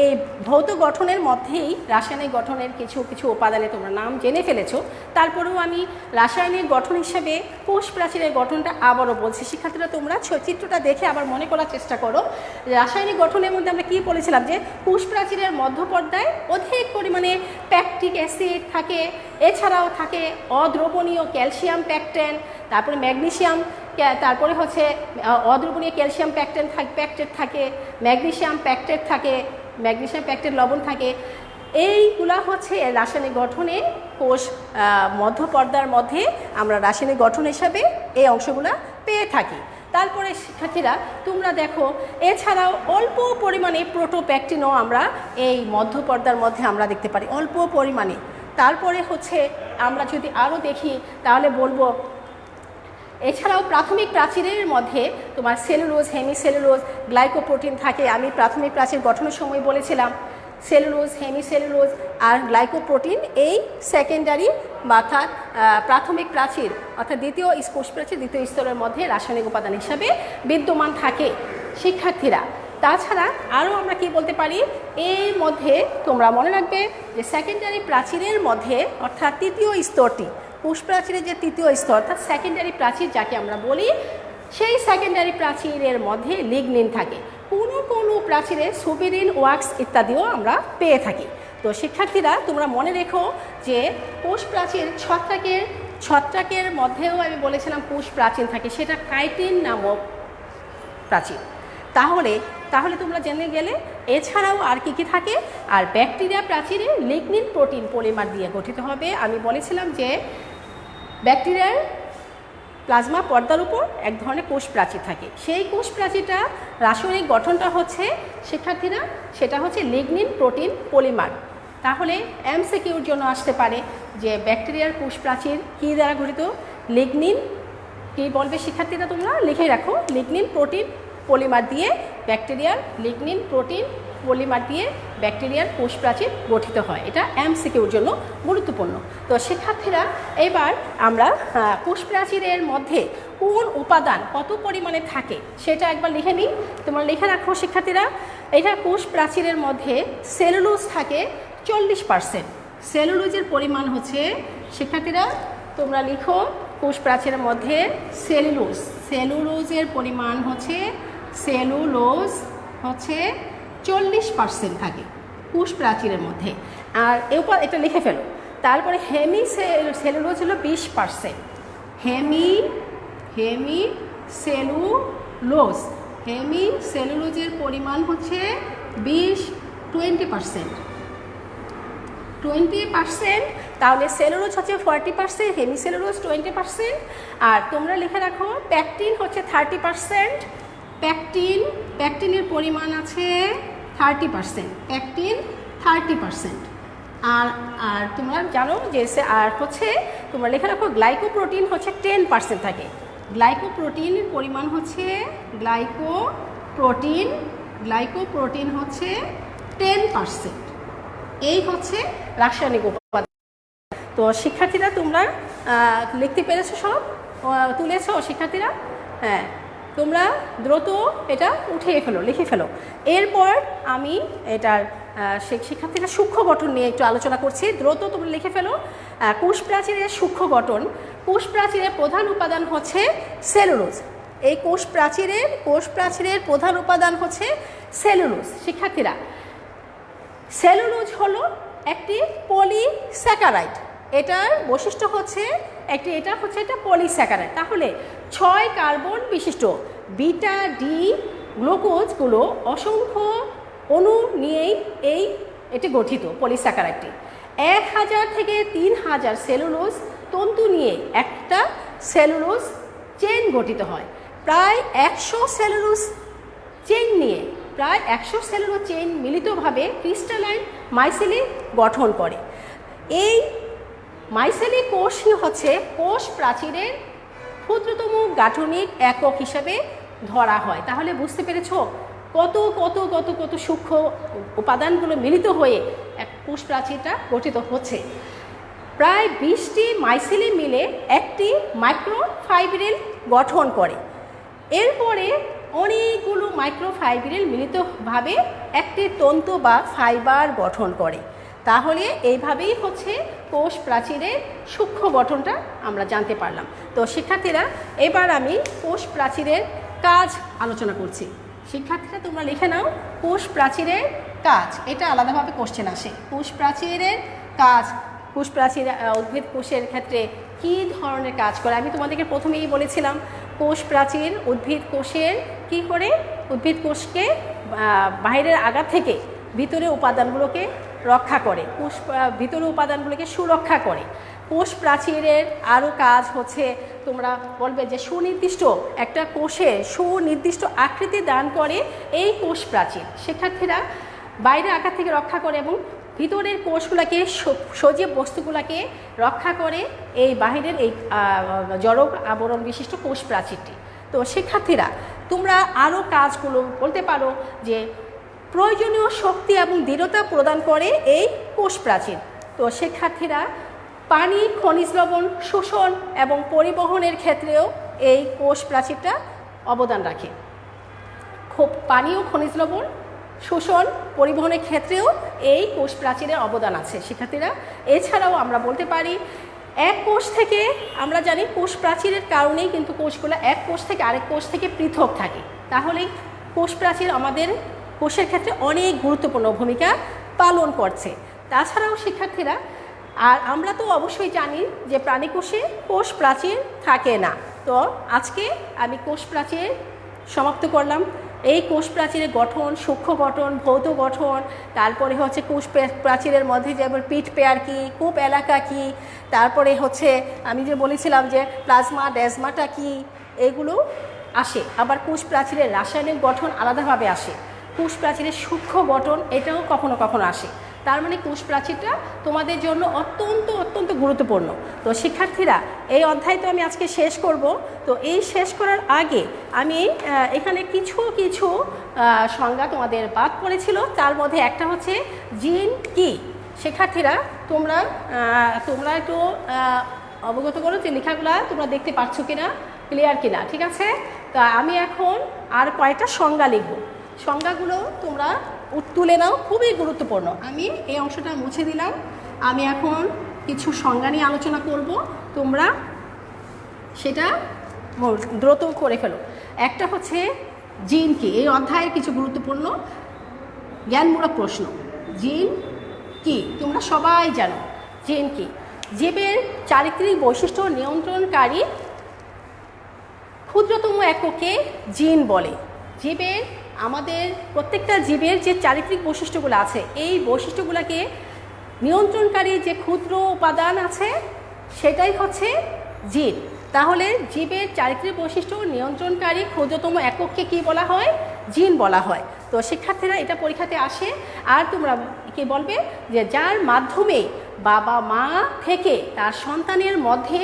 এই ভৌত গঠনের মধ্যেই রাসায়নিক গঠনের কিছু কিছু উপাদানে তোমরা নাম জেনে ফেলেছো। তারপরেও আমি রাসায়নিক গঠন হিসেবে কোষ প্রাচীরের গঠনটা আবারও বলছি। শিক্ষার্থীরা, তোমরা চিত্রটা দেখে আবার মনে করার চেষ্টা করো। রাসায়নিক গঠনের মধ্যে আমরা কী বলেছিলাম? যে কোষ প্রাচীরের মধ্যপর্দায় অধিক পরিমাণে প্যাকটিক অ্যাসিড থাকে, এছাড়াও থাকে অদ্রবণীয় ক্যালসিয়াম প্যাকটেন, তারপরে ম্যাগনেসিয়াম, তারপরে হচ্ছে অদ্রবণীয় ক্যালসিয়াম প্যাকটেট থাকে, ম্যাগনেসিয়াম প্যাকটেট থাকে, ম্যাগনেসিয়াম প্যাকটেট লবণ থাকে। এইগুলা হচ্ছে রাসায়নিক গঠনে কোষ মধ্যপর্দার মধ্যে আমরা রাসায়নিক গঠন হিসাবে এই অংশগুলো পেয়ে থাকি। তারপরে শিক্ষার্থীরা তোমরা দেখো, এছাড়াও অল্প পরিমাণে প্রোটোপ্যাকটিনও আমরা এই মধ্যপর্দার মধ্যে আমরা দেখতে পারি, অল্প পরিমাণে। তারপরে হচ্ছে আমরা যদি আরও দেখি তাহলে বলবো, এছাড়াও প্রাথমিক প্রাচীরের মধ্যে তোমার সেলুলোজ, হেমিসেলুলোজ, গ্লাইকোপ্রোটিন থাকে। আমি প্রাথমিক প্রাচীর গঠনের সময় বলেছিলাম সেলুলোজ, হেমিসেলুলোজ আর গ্লাইকোপ্রোটিন এই সেকেন্ডারি অর্থাৎ প্রাথমিক প্রাচীর অর্থাৎ দ্বিতীয় কোষ প্রাচীর দ্বিতীয় স্তরের মধ্যে রাসায়নিক উপাদান হিসাবে বিদ্যমান থাকে। শিক্ষার্থীরা, তাছাড়া আরও আমরা কি বলতে পারি, এর মধ্যে তোমরা মনে রাখবে যে সেকেন্ডারি প্রাচীরের মধ্যে অর্থাৎ তৃতীয় স্তরটি, কোষ প্রাচীরের যে তৃতীয় স্তর অর্থাৎ সেকেন্ডারি প্রাচীর যাকে আমরা বলি, সেই সেকেন্ডারি প্রাচীরের মধ্যে লিগনিন থাকে। কোনো প্রাচীরে সুবিরিন, ওয়াক্স ইত্যাদিও আমরা পেয়ে থাকি। তো শিক্ষার্থীরা, তোমরা মনে রেখো যে কোষ প্রাচীর ছত্রাকের মধ্যেও আমি বলেছিলাম কোষ প্রাচীর থাকে, সেটা কাইটিন নামক প্রাচীর। তাহলে তোমরা জেনে গেলে এছাড়াও আর কি থাকে। আর ব্যাকটেরিয়া প্রাচীরে লিগনিন প্রোটিন পলিমার দিয়ে গঠিত হবে। আমি বলেছিলাম যে ব্যাকটেরিয়ার প্লাজমা পর্দার উপর এক ধরনের কোষ প্রাচীর থাকে, সেই কোষ প্রাচীরটা রাসায়নিক গঠনটা হচ্ছে শিক্ষার্থীরা সেটা হচ্ছে লিগনিন প্রোটিন পলিমার। তাহলে এমসিকিউর জন্য আসতে পারে যে ব্যাকটেরিয়ার কোষ প্রাচীর কী দ্বারা গঠিত, লিগনিন কী বলবে শিক্ষার্থীরা, তোমরা লিখে রাখো, লিগনিন প্রোটিন পলিমার দিয়ে ব্যাকটেরিয়ার লিগনিন প্রোটিন পলিমার দিয়ে ব্যাকটেরিয়ার কোষ প্রাচীর গঠিত হয়। এটা এমসিকিউর জন্য গুরুত্বপূর্ণ। তো শিক্ষার্থীরা, এবার আমরা কোষ প্রাচীরের মধ্যে কোন উপাদান কত পরিমাণে থাকে সেটা একবার লিখে নিই। তোমরা লিখে রাখো শিক্ষার্থীরা, এটা কোষ প্রাচীরের মধ্যে সেলুলোজ থাকে 40%। সেলুলোজের পরিমাণ হচ্ছে শিক্ষার্থীরা, তোমরা লিখো, কোষ প্রাচীরের মধ্যে সেলুলোজের পরিমাণ হচ্ছে 40% থাকে কোষ প্রাচীরের মধ্যে। আর এটা লিখে ফেলো। তারপরে হেমিসেলুলোজ হলো 20%। হেমিসেলুলোজের পরিমাণ হচ্ছে 20%। তাহলে সেলুলোজ হচ্ছে 40%, হেমিসেলুলোজ 20%। আর তোমরা লিখে রাখো প্যাকটিন হচ্ছে 30%। প্যাকটিনের পরিমাণ আছে 30%, প্যাকটিন 30%। আর তোমরা জানো যে আর হচ্ছে তোমরা লিখে রাখো গ্লাইকোপ্রোটিন হচ্ছে 10% থাকে। গ্লাইকোপ্রোটিনের পরিমাণ হচ্ছে গ্লাইকোপ্রোটিন হচ্ছে 10%। এই হচ্ছে রাসায়নিক উপাদান। তো শিক্ষার্থীরা, তোমরা লিখতে পেরেছো, সব তুলেছো শিক্ষার্থীরা? হ্যাঁ, তোমরা দ্রুত এটা উঠিয়ে ফেলো, লিখে ফেলো। এরপর আমি এটার শিক্ষার্থীরা সূক্ষ্ম গঠন নিয়ে একটু আলোচনা করছি। দ্রুত তোমরা লিখে ফেলো। কোষ প্রাচীরের সূক্ষ্ম গঠন। কোষ প্রাচীরের প্রধান উপাদান হচ্ছে সেলুলোজ। এই কোষ প্রাচীরের প্রধান উপাদান হচ্ছে সেলুলোজ। শিক্ষার্থীরা, সেলুলোজ হলো একটি পলিস্যাকারাইড। এটার বৈশিষ্ট্য হচ্ছে এটা পলিস্যাকারাইড। তাহলে 6 কার্বন বিশিষ্ট বিটা ডি গ্লুকোজগুলো অসংখ্য অণু নিয়েই এটি গঠিত। পলিস্যাকারাইডটি 1000 থেকে 3000 সেলুলোজ তন্তু নিয়ে একটা সেলুলোজ চেইন গঠিত হয়। প্রায় 100 সেলুলোজ চেইন মিলিতভাবে ক্রিস্টালাইন মাইসেলি গঠন করে। এই মাইসেলি কোষই হচ্ছে কোষ প্রাচীরের ক্ষুদ্রতম গাঠনিক একক হিসাবে ধরা হয়। তাহলে বুঝতে পেরেছ কত কত কত কত সূক্ষ্ম উপাদানগুলো মিলিত হয়ে এক কোষ প্রাচীরটা গঠিত হচ্ছে। প্রায় 20টি মাইসেলি মিলে একটি মাইক্রোফাইব্রিল গঠন করে। এরপরে অনেকগুলো মাইক্রোফাইব্রিল মিলিতভাবে একটি তন্তু বা ফাইবার গঠন করে। তাহলে এইভাবেই হচ্ছে কোষ প্রাচীরের সূক্ষ্ম গঠনটা আমরা জানতে পারলাম। তো শিক্ষার্থীরা, এবার আমি কোষ প্রাচীরের কাজ আলোচনা করছি। শিক্ষার্থীরা তোমরা লিখে নাও কোষ প্রাচীরের কাজ। এটা আলাদাভাবে কোশ্চেন আসে। কোষ প্রাচীরের কাজ, কোষ প্রাচীর উদ্ভিদ কোষের ক্ষেত্রে কী ধরনের কাজ করে। আমি তোমাদেরকে প্রথমেই বলেছিলাম কোষ প্রাচীর উদ্ভিদ কোষের কী করে, উদ্ভিদ কোষকে বাইরের আঘাত থেকে ভিতরের উপাদানগুলোকে রক্ষা করে, ভিতরের উপাদানগুলোকে সুরক্ষা করে। কোষ প্রাচীরের আরও কাজ হচ্ছে, তোমরা বলবে যে সুনির্দিষ্ট একটা কোষের সুনির্দিষ্ট আকৃতি দান করে এই কোষ প্রাচীর। শিক্ষার্থীরা, বাইরের আঘাত থেকে রক্ষা করে এবং ভিতরের কোষগুলোকে সজীব বস্তুগুলোকে রক্ষা করে এই বাহিরের এই জড় আবরণ বিশিষ্ট কোষ প্রাচীরটি। তো শিক্ষার্থীরা, তোমরা আরও কাজগুলো বলতে পারো যে প্রয়োজনীয় শক্তি এবং দৃঢ়তা প্রদান করে এই কোষ প্রাচীর। তো শিক্ষার্থীরা, পানি, খনিজ লবণ শোষণ এবং পরিবহনের ক্ষেত্রেও এই কোষ প্রাচীরটা অবদান রাখে। পানি ও খনিজ লবণ শোষণ পরিবহনের ক্ষেত্রেও এই কোষ প্রাচীরের অবদান আছে। শিক্ষার্থীরা, এছাড়াও আমরা বলতে পারি এক কোষ থেকে, আমরা জানি কোষ প্রাচীরের কারণেই কিন্তু কোষগুলো এক কোষ থেকে আরেক কোষ থেকে পৃথক থাকে। তাহলে কোষ প্রাচীর আমাদের কোষের ক্ষেত্রে অনেক গুরুত্বপূর্ণ ভূমিকা পালন করছে। তাছাড়াও শিক্ষার্থীরা, আর আমরা তো অবশ্যই জানি যে প্রাণী কোষে কোষ প্রাচীর থাকে না। তো আজকে আমি কোষ প্রাচীর সমাপ্ত করলাম। এই কোষ প্রাচীরের গঠন, সূক্ষ্ম গঠন, ভৌত গঠন, তারপরে হচ্ছে কোষ প্রাচীরের মধ্যে যেমন পিট পেয়ার কী, কূপ এলাকা কী, তারপরে হচ্ছে আমি যে বলেছিলাম যে প্লাজমা ডেজমাটা কী, এগুলো আসে। আবার কোষ প্রাচীরের রাসায়নিক গঠন আলাদাভাবে আসে। কোষ প্রাচীরের সূক্ষ্ম গঠন এটাও কখনো কখনো আসে। তার মানে কোষ প্রাচীরটা তোমাদের জন্য অত্যন্ত অত্যন্ত গুরুত্বপূর্ণ। তো শিক্ষার্থীরা, এই অধ্যায় তো আমি আজকে শেষ করব। তো এই শেষ করার আগে আমি এখানে কিছু কিছু সংজ্ঞা তোমাদের বাদ পড়েছিল। তার মধ্যে একটা হচ্ছে জিন কি। শিক্ষার্থীরা, তোমরা একটু অবগত করো যে লেখাগুলা তোমরা দেখতে পাচ্ছ কিনা, ক্লিয়ার কিনা, ঠিক আছে? তা আমি এখন আর কয়েকটা সংজ্ঞা লিখব। সংজ্ঞাগুলো তোমরা তুলে নাও, খুবই গুরুত্বপূর্ণ। আমি এই অংশটা মুছে দিলাম। আমি এখন কিছু সংজ্ঞা নিয়ে আলোচনা করব, তোমরা সেটা দ্রুত করে ফেলো। একটা হচ্ছে জিন কি। এই অধ্যায়ের কিছু গুরুত্বপূর্ণ জ্ঞানমূলক প্রশ্ন। জিন কি তোমরা সবাই জানো। জিন কি? জীবের চারিত্রিক বৈশিষ্ট্য নিয়ন্ত্রণকারী ক্ষুদ্রতম এককে জিন বলে। জীবের, আমাদের প্রত্যেকটা জীবের যে চারিত্রিক বৈশিষ্ট্যগুলো আছে, এই বৈশিষ্ট্যগুলোকে নিয়ন্ত্রণকারী যে ক্ষুদ্র উপাদান আছে সেটাই হচ্ছে জিন। তাহলে জীবের চারিত্রিক বৈশিষ্ট্য নিয়ন্ত্রণকারী ক্ষুদ্রতম এককে কি বলা হয়? জিন বলা হয়। তো শিক্ষার্থীরা, এটা পরীক্ষাতে আসে। আর তোমরা কি বলবে যে যার মাধ্যমে বাবা মা থেকে তার সন্তানের মধ্যে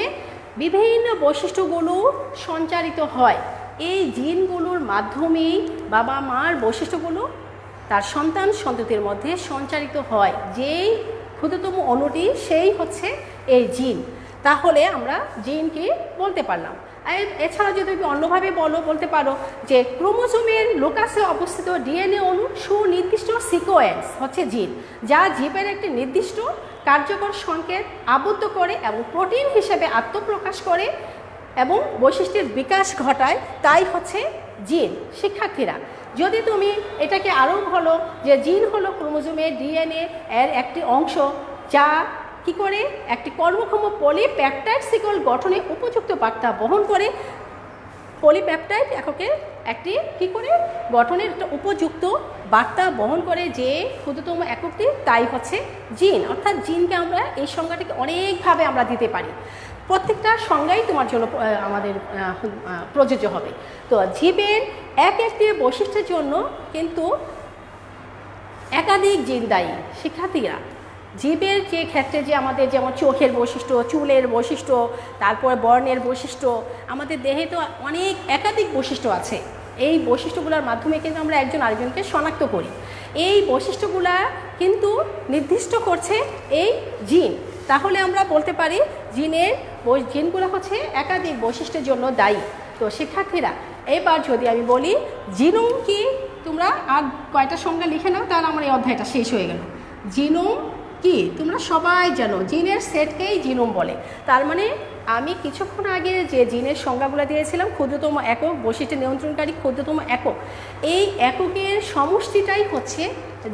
বিভিন্ন বৈশিষ্ট্যগুলো সঞ্চারিত হয়, এই জিনগুলোর মাধ্যমেই বাবা মার বৈশিষ্ট্যগুলো তার সন্তান সন্ততির মধ্যে সঞ্চারিত হয়। যেই ক্ষুদ্রতম অণুটি, সেই হচ্ছে এই জিন। তাহলে আমরা জিন কি বলতে পারলাম। এছাড়া যদি তুমি অন্যভাবে বলতে পারো যে ক্রোমোজোমের লোকাসে অবস্থিত ডিএনএ অণু সুনির্দিষ্ট সিকোয়েন্স হচ্ছে জিন, যা জীবের একটি নির্দিষ্ট কার্যকর সংকেত আবদ্ধ করে এবং প্রোটিন হিসেবে আত্মপ্রকাশ করে এবং বৈশিষ্ট্যের বিকাশ ঘটায়, তাই হচ্ছে জিন। শিক্ষার্থীরা, যদি তুমি এটাকে আরও বলো যে জিন হলো ক্রোমোজোমের ডিএনএ এর একটি অংশ, যা কি করে একটি কর্মক্ষম পলিপ্যাপটাইড শিকল গঠনে উপযুক্ত বার্তা বহন করে। পলিপ্যাপটাইড এককের একটি কি করে গঠনের একটা উপযুক্ত বার্তা বহন করে যে ক্ষুদ্রতম এককটি, তাই হচ্ছে জিন। অর্থাৎ জিনকে আমরা এই সংজ্ঞাটিকে অনেকভাবে আমরা দিতে পারি, প্রত্যেকটা সংজ্ঞাই তোমার জন্য আমাদের প্রযোজ্য হবে। তো জীবের এক একটি বৈশিষ্ট্যের জন্য কিন্তু একাধিক জিন দায়ী। শিক্ষার্থীরা, জীবের যে ক্ষেত্রে যে আমাদের যেমন চোখের বৈশিষ্ট্য, চুলের বৈশিষ্ট্য, তারপরে বর্ণের বৈশিষ্ট্য, আমাদের দেহে তো অনেক একাধিক বৈশিষ্ট্য আছে। এই বৈশিষ্ট্যগুলোর মাধ্যমে কিন্তু আমরা একজন আরেকজনকে শনাক্ত করি। এই বৈশিষ্ট্যগুলা কিন্তু নির্দিষ্ট করছে এই জিন। তাহলে আমরা বলতে পারি জিনগুলো হচ্ছে একাধিক বৈশিষ্ট্যের জন্য দায়ী। তো শিক্ষার্থীরা, এবার যদি আমি বলি জিনোম কি, তোমরা আর কয়টা সংজ্ঞা লিখে নাও, তাহলে আমার এই অধ্যায়টা শেষ হয়ে গেল। জিনোম কি তোমরা সবাই জানো, জিনের সেটকেই জিনোম বলে। তার মানে আমি কিছুক্ষণ আগে যে জিনের সংজ্ঞাগুলো দিয়েছিলাম, ক্ষুদ্রতম একক, বৈশিষ্ট্য নিয়ন্ত্রণকারী ক্ষুদ্রতম একক, এই এককের সমষ্টিটাই হচ্ছে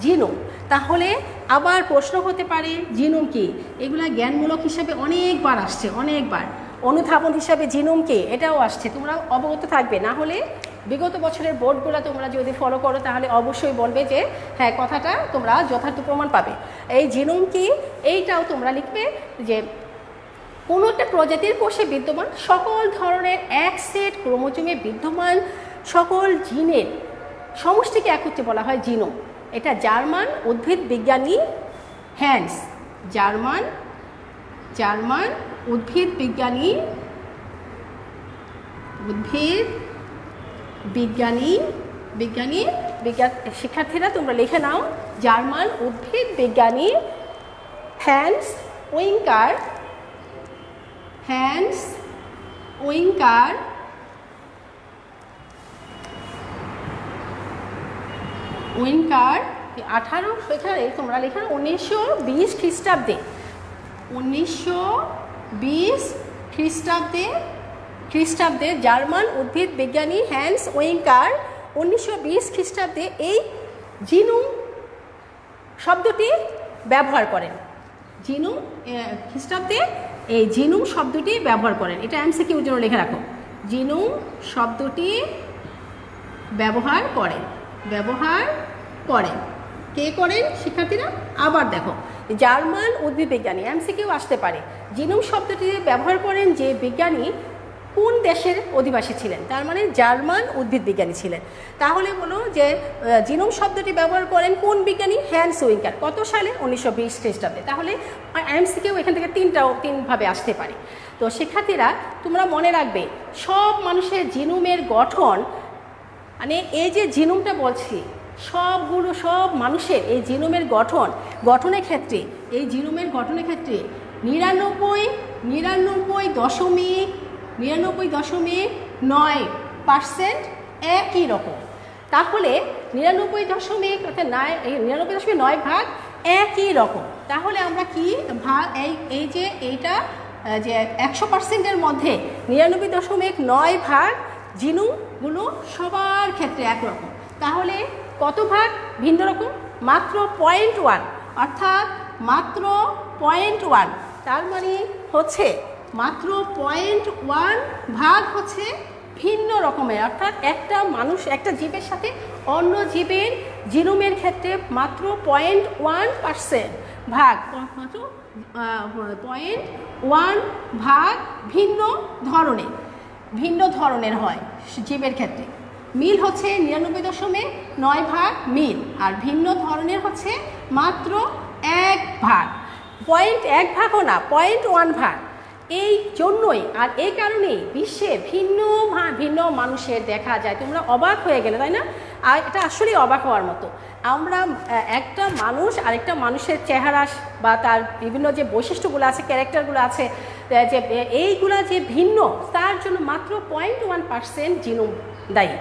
জিনোম। তাহলে আবার প্রশ্ন হতে পারে জিনোম কি, এগুলা জ্ঞানমূলক হিসাবে অনেকবার আসছে, অনেকবার অনুধাবন হিসাবে জিনোম কি এটাও আসছে, তোমরা অবগত থাকবে। না হলে বিগত বছরের বোর্ডগুলো তোমরা যদি ফলো করো তাহলে অবশ্যই বলবে যে হ্যাঁ, কথাটা তোমরা যথার্থ প্রমাণ পাবে। এই জিনোম কি এইটাও তোমরা লিখবে যে কোনো একটা প্রজাতির কোষে বিদ্যমান সকল ধরনের এক সেট ক্রোমোজোমে বিদ্যমান সকল জিনের সমষ্টিকে একত্রে বলা হয় জিনোম। এটা জার্মান উদ্ভিদ বিজ্ঞানী হ্যান্স, জার্মান উদ্ভিদ বিজ্ঞানী শিক্ষার্থীরা তোমরা লিখে নাও, জার্মান উদ্ভিদ বিজ্ঞানী হ্যান্স উইঙ্কার 1800 তোমরা লেখা 1920 খ্রিস্টাব্দে জার্মান উদ্ভিদ বিজ্ঞানী হ্যান্স উইঙ্কার 1920 খ্রিস্টাব্দে এই জিনোম শব্দটি ব্যবহার করেন। খ্রিস্টাব্দে এই জিনোম শব্দটি ব্যবহার করেন। এটা এমসিকিউর জন্য লিখে রাখো, জিনোম শব্দটি ব্যবহার করেন। কে করেন শিক্ষার্থীরা? আবার দেখো, জার্মান উদ্ভিদ বিজ্ঞানী, এমসিকিউ আসতে পারে, জিনোম শব্দটি ব্যবহার করেন যে বিজ্ঞানী কোন দেশের অধিবাসী ছিলেন, তার মানে জার্মান উদ্ভিদ বিজ্ঞানী ছিলেন। তাহলে বলো যে জিনোম শব্দটি ব্যবহার করেন কোন বিজ্ঞানী? হ্যান্স উইঙ্কার। কত সালে? 1920 খ্রিস্টাব্দে। তাহলে এমসিকিউ এখান থেকে তিনভাবে আসতে পারে। তো শিক্ষার্থীরা, তোমরা মনে রাখবে সব মানুষের জিনোমের গঠন, মানে এই যে জিনোমটা বলছি, সব মানুষের এই জিনোমের গঠনের ক্ষেত্রে 99.9% একই রকম। তাহলে 99.9 ভাগ একই রকম। তাহলে আমরা কি ভাগ এইটা যে 100%-এর মধ্যে 99.9 ভাগ জিনোমগুলো সবার ক্ষেত্রে একরকম। তাহলে কত ভাগ ভিন্ন রকম? মাত্র 0.1, অর্থাৎ মাত্র 0.1। তার মানে হচ্ছে মাত্র 0.1 ভাগ হচ্ছে ভিন্ন রকমের, অর্থাৎ একটা জীবের সাথে অন্য জীবের জিনোমের ক্ষেত্রে মাত্র 0.1% ভাগ, মাত্র 0.1 ভাগ ভিন্ন ধরনের হয় জীবের ক্ষেত্রে। মিল হচ্ছে 99.9 ভাগ মিল, আর ভিন্ন ধরনের হচ্ছে মাত্র 1 ভাগ। 0.1 ভাগও না, 0.1 ভাগ। এই জন্যই আর এই কারণেই বিশ্বে ভিন্ন মানুষের দেখা যায়। তোমরা অবাক হয়ে গেলে, তাই না? আর এটা আসলেই অবাক হওয়ার মতো। আমরা একটা মানুষ আরেকটা মানুষের চেহারা বা তার বিভিন্ন যে বৈশিষ্ট্যগুলো আছে, ক্যারেক্টারগুলো আছে, যে এইগুলা যে ভিন্ন তার জন্য মাত্র 0.1% জিনোম দায়ী।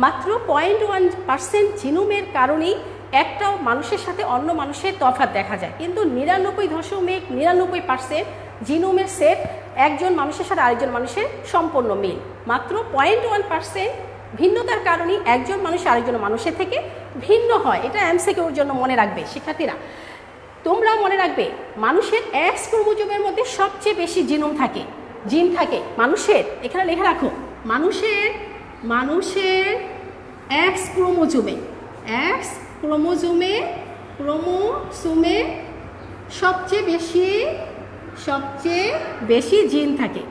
মাত্র 0.1% জিনোমের কারণেই একটাও মানুষের সাথে অন্য মানুষের তফাৎ দেখা যায়, কিন্তু 99.99% জিনোমের সেট একজন মানুষের সাথে আরেকজন মানুষের সম্পূর্ণ মিল। মাত্র 0.1% ভিন্নতার কারণেই একজন মানুষ আরেকজন মানুষের থেকে ভিন্ন হয়। এটা এমসিকিউর জন্য মনে রাখবে শিক্ষার্থীরা। তোমরা মনে রাখবে মানুষের এক্স ক্রোমোজোমের মধ্যে সবচেয়ে বেশি জিনোম থাকে, জিন থাকে মানুষের। এখানে লেখা রাখো, মানুষের এক্স ক্রোমোজোমে সবচেয়ে বেশি জিন থাকে।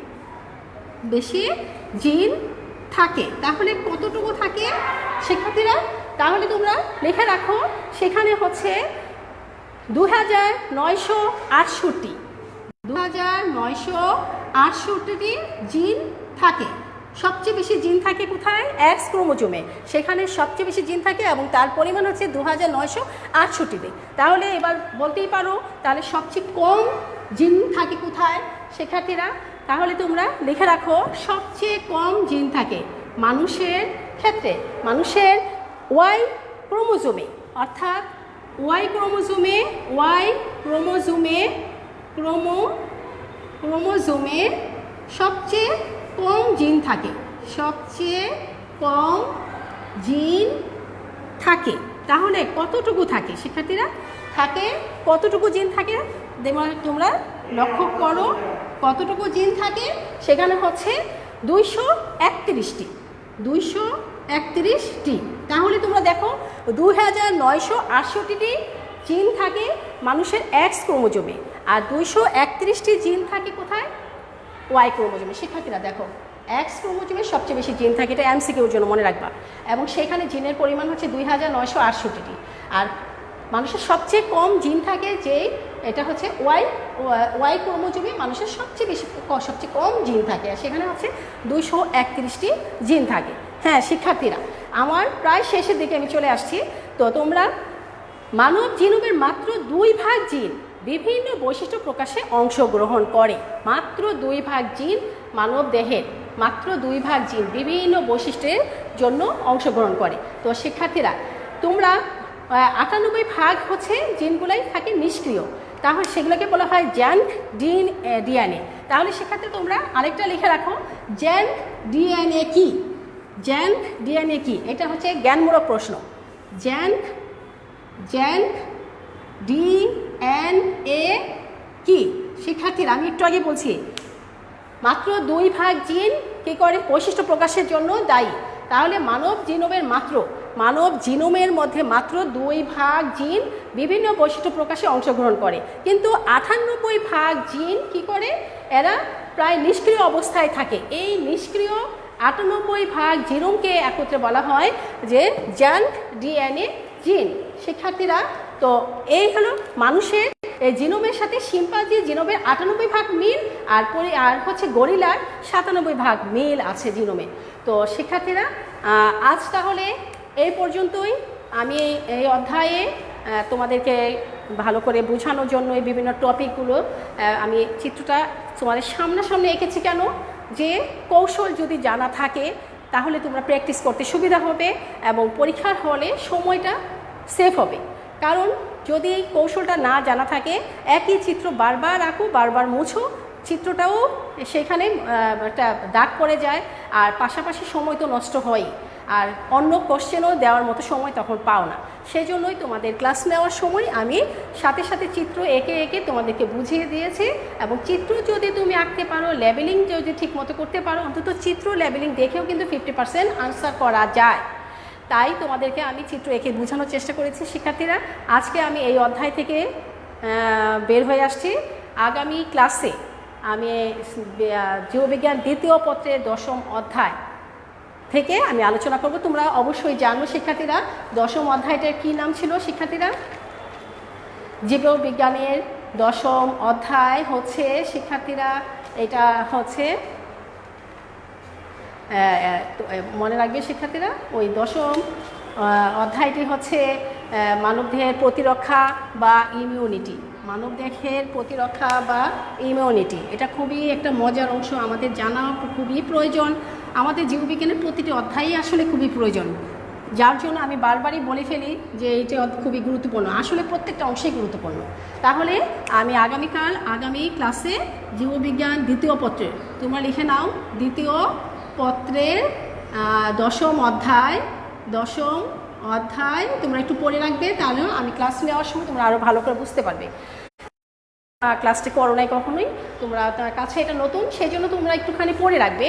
তাহলে কতটুকু থাকে শিক্ষার্থীরা? তাহলে তোমরা লেখা রাখো, সেখানে হচ্ছে 2968টি জিন থাকে। সবচেয়ে বেশি জিন থাকে কোথায়? এক্স ক্রোমোজোমে, সেখানে সবচেয়ে বেশি জিন থাকে এবং তার পরিমাণ হচ্ছে 2968তে। তাহলে এবার বলতেই পারো তাহলে সবচেয়ে কম জিন থাকে কোথায় শিক্ষার্থীরা? তাহলে তোমরা লিখে রাখো, সবচেয়ে কম জিন থাকে মানুষের ক্ষেত্রে, মানুষের ওয়াই ক্রোমোজোমে, অর্থাৎ ওয়াই ক্রোমোজোমে সবচেয়ে কম জিন থাকে। তাহলে কতটুকু থাকে শিক্ষার্থীরা? কতটুকু জিন থাকে তোমরা লক্ষ্য করো, কতটুকু জিন থাকে? সেখানে হচ্ছে 231টি। তাহলে তোমরা দেখো 2968টি জিন থাকে মানুষের এক্স ক্রোমোজোমে, আর 231টি জিন থাকে কোথায়? ওয়াই ক্রোমোজোমে। শিক্ষার্থীরা দেখো, এক্স ক্রোমোজোমে সবচেয়ে বেশি জিন থাকে, এটা এমসিকিউর জন্য মনে রাখবা। এবং সেখানে জিনের পরিমাণ হচ্ছে 2968টি। আর মানুষের সবচেয়ে কম জিন থাকে যে এটা হচ্ছে ওয়াই ক্রোমোজোমে মানুষের সবচেয়ে কম জিন থাকে, আর সেখানে হচ্ছে 231টি জিন থাকে। হ্যাঁ শিক্ষার্থীরা, আমার প্রায় শেষের দিকে আমি চলে আসছি। তো তোমরা মানব জিনোমের মাত্র 2 ভাগ জিন বিভিন্ন বৈশিষ্ট্য প্রকাশে অংশগ্রহণ করে। মাত্র 2 ভাগ জিন মানব দেহের, মাত্র 2 ভাগ জিন বিভিন্ন বৈশিষ্ট্যের জন্য অংশগ্রহণ করে। তো শিক্ষার্থীরা তোমরা 98 ভাগ হচ্ছে জিনগুলাই থাকে নিষ্ক্রিয়, তাহলে সেগুলোকে বলা হয় জ্যাঙ্ক ডিএনএ। তাহলে সেক্ষেত্রে তোমরা আরেকটা লিখে রাখো, জ্যাঙ্ক ডিএনএ কি? এটা হচ্ছে জ্ঞানমূলক প্রশ্ন। জ্যাঙ্ক ডিএনএ কি শিক্ষার্থীরা? আমি একটু আগে বলছি, মাত্র 2 ভাগ জিন কী করে? বৈশিষ্ট্য প্রকাশের জন্য দায়ী। তাহলে মানব জিনোমের মধ্যে মাত্র 2 ভাগ জিন বিভিন্ন বৈশিষ্ট্য প্রকাশে অংশগ্রহণ করে, কিন্তু 98 ভাগ জিন কি করে? এরা প্রায় নিষ্ক্রিয় অবস্থায় থাকে। এই নিষ্ক্রিয় 98 ভাগ জিনোমকে একত্রে বলা হয় যে জ্যাঙ্ক ডিএনএ জিন। শিক্ষার্থীরা, তো এই হলো মানুষের জিনোমের সাথে শিম্পাঞ্জি জিনোমের 98 ভাগ মিল, আর হচ্ছে গরিলার 97 ভাগ মিল আছে জিনোমে। তো শিক্ষার্থীরা, আজ তাহলে এই পর্যন্তই। আমি এই অধ্যায়ে তোমাদেরকে ভালো করে বোঝানোর জন্য এই বিভিন্ন টপিকগুলো আমি চিত্রটা তোমাদের সামনাসামনি এঁকেছি। কেন? যে কৌশল যদি জানা থাকে তাহলে তোমরা প্র্যাকটিস করতে সুবিধা হবে এবং পরীক্ষার হলে সময়টা সেভ হবে। কারণ যদি এই কৌশলটা না জানা থাকে, একই চিত্র বারবার আঁকো, বারবার মুছো, চিত্রটাও সেখানে একটা দাগ পড়ে যায়, আর পাশাপাশি সময় তো নষ্ট হয়, আর অন্য কোশ্চেনও দেওয়ার মতো সময় তখন পাও না। সেই জন্যই তোমাদের ক্লাস নেওয়ার সময় আমি সাথে সাথে চিত্র এঁকে তোমাদেরকে বুঝিয়ে দিয়েছি। এবং চিত্র যদি তুমি আঁকতে পারো, লেবেলিং যদি ঠিক মতো করতে পারো, অন্তত চিত্র লেবেলিং দেখেও কিন্তু 50% আনসার করা যায়। তাই তোমাদেরকে আমি চিত্র এঁকে বোঝানোর চেষ্টা করেছি। শিক্ষার্থীরা, আজকে আমি এই অধ্যায় থেকে বের হয়ে আসছি। আগামী ক্লাসে আমি জীববিজ্ঞান 2য় পত্রের 10ম অধ্যায় থেকে আমি আলোচনা করব। তোমরা অবশ্যই জানো শিক্ষার্থীরা, 10ম অধ্যায়টার কী নাম ছিল শিক্ষার্থীরা? জীববিজ্ঞানের 10ম অধ্যায় হচ্ছে শিক্ষার্থীরা, এটা হচ্ছে মনে রাখবে শিক্ষার্থীরা, ওই 10ম অধ্যায়টি হচ্ছে মানবদেহের প্রতিরক্ষা বা ইমিউনিটি। মানবদেহের প্রতিরক্ষা বা ইমিউনিটি, এটা খুবই একটা মজার অংশ, আমাদের জানা খুবই প্রয়োজন। আমাদের জীববিজ্ঞানের প্রতিটি অধ্যায়ই আসলে খুবই প্রয়োজন, যার জন্য আমি বারবারই বলে ফেলি যে এটা খুবই গুরুত্বপূর্ণ। আসলে প্রত্যেকটা অংশেই গুরুত্বপূর্ণ। তাহলে আমি আগামী ক্লাসে জীববিজ্ঞান দ্বিতীয় পত্রের, তোমরা লিখে নাও, দ্বিতীয় পত্রের দশম অধ্যায় তোমরা একটু পড়ে রাখবে, তাহলে আমি ক্লাস নেওয়ার সময় তোমরা আরও ভালো করে বুঝতে পারবে। ক্লাসটা করো নাই কখনোই, তোমরা তার কাছে এটা নতুন, সেই জন্য তোমরা একটুখানি পড়ে রাখবে।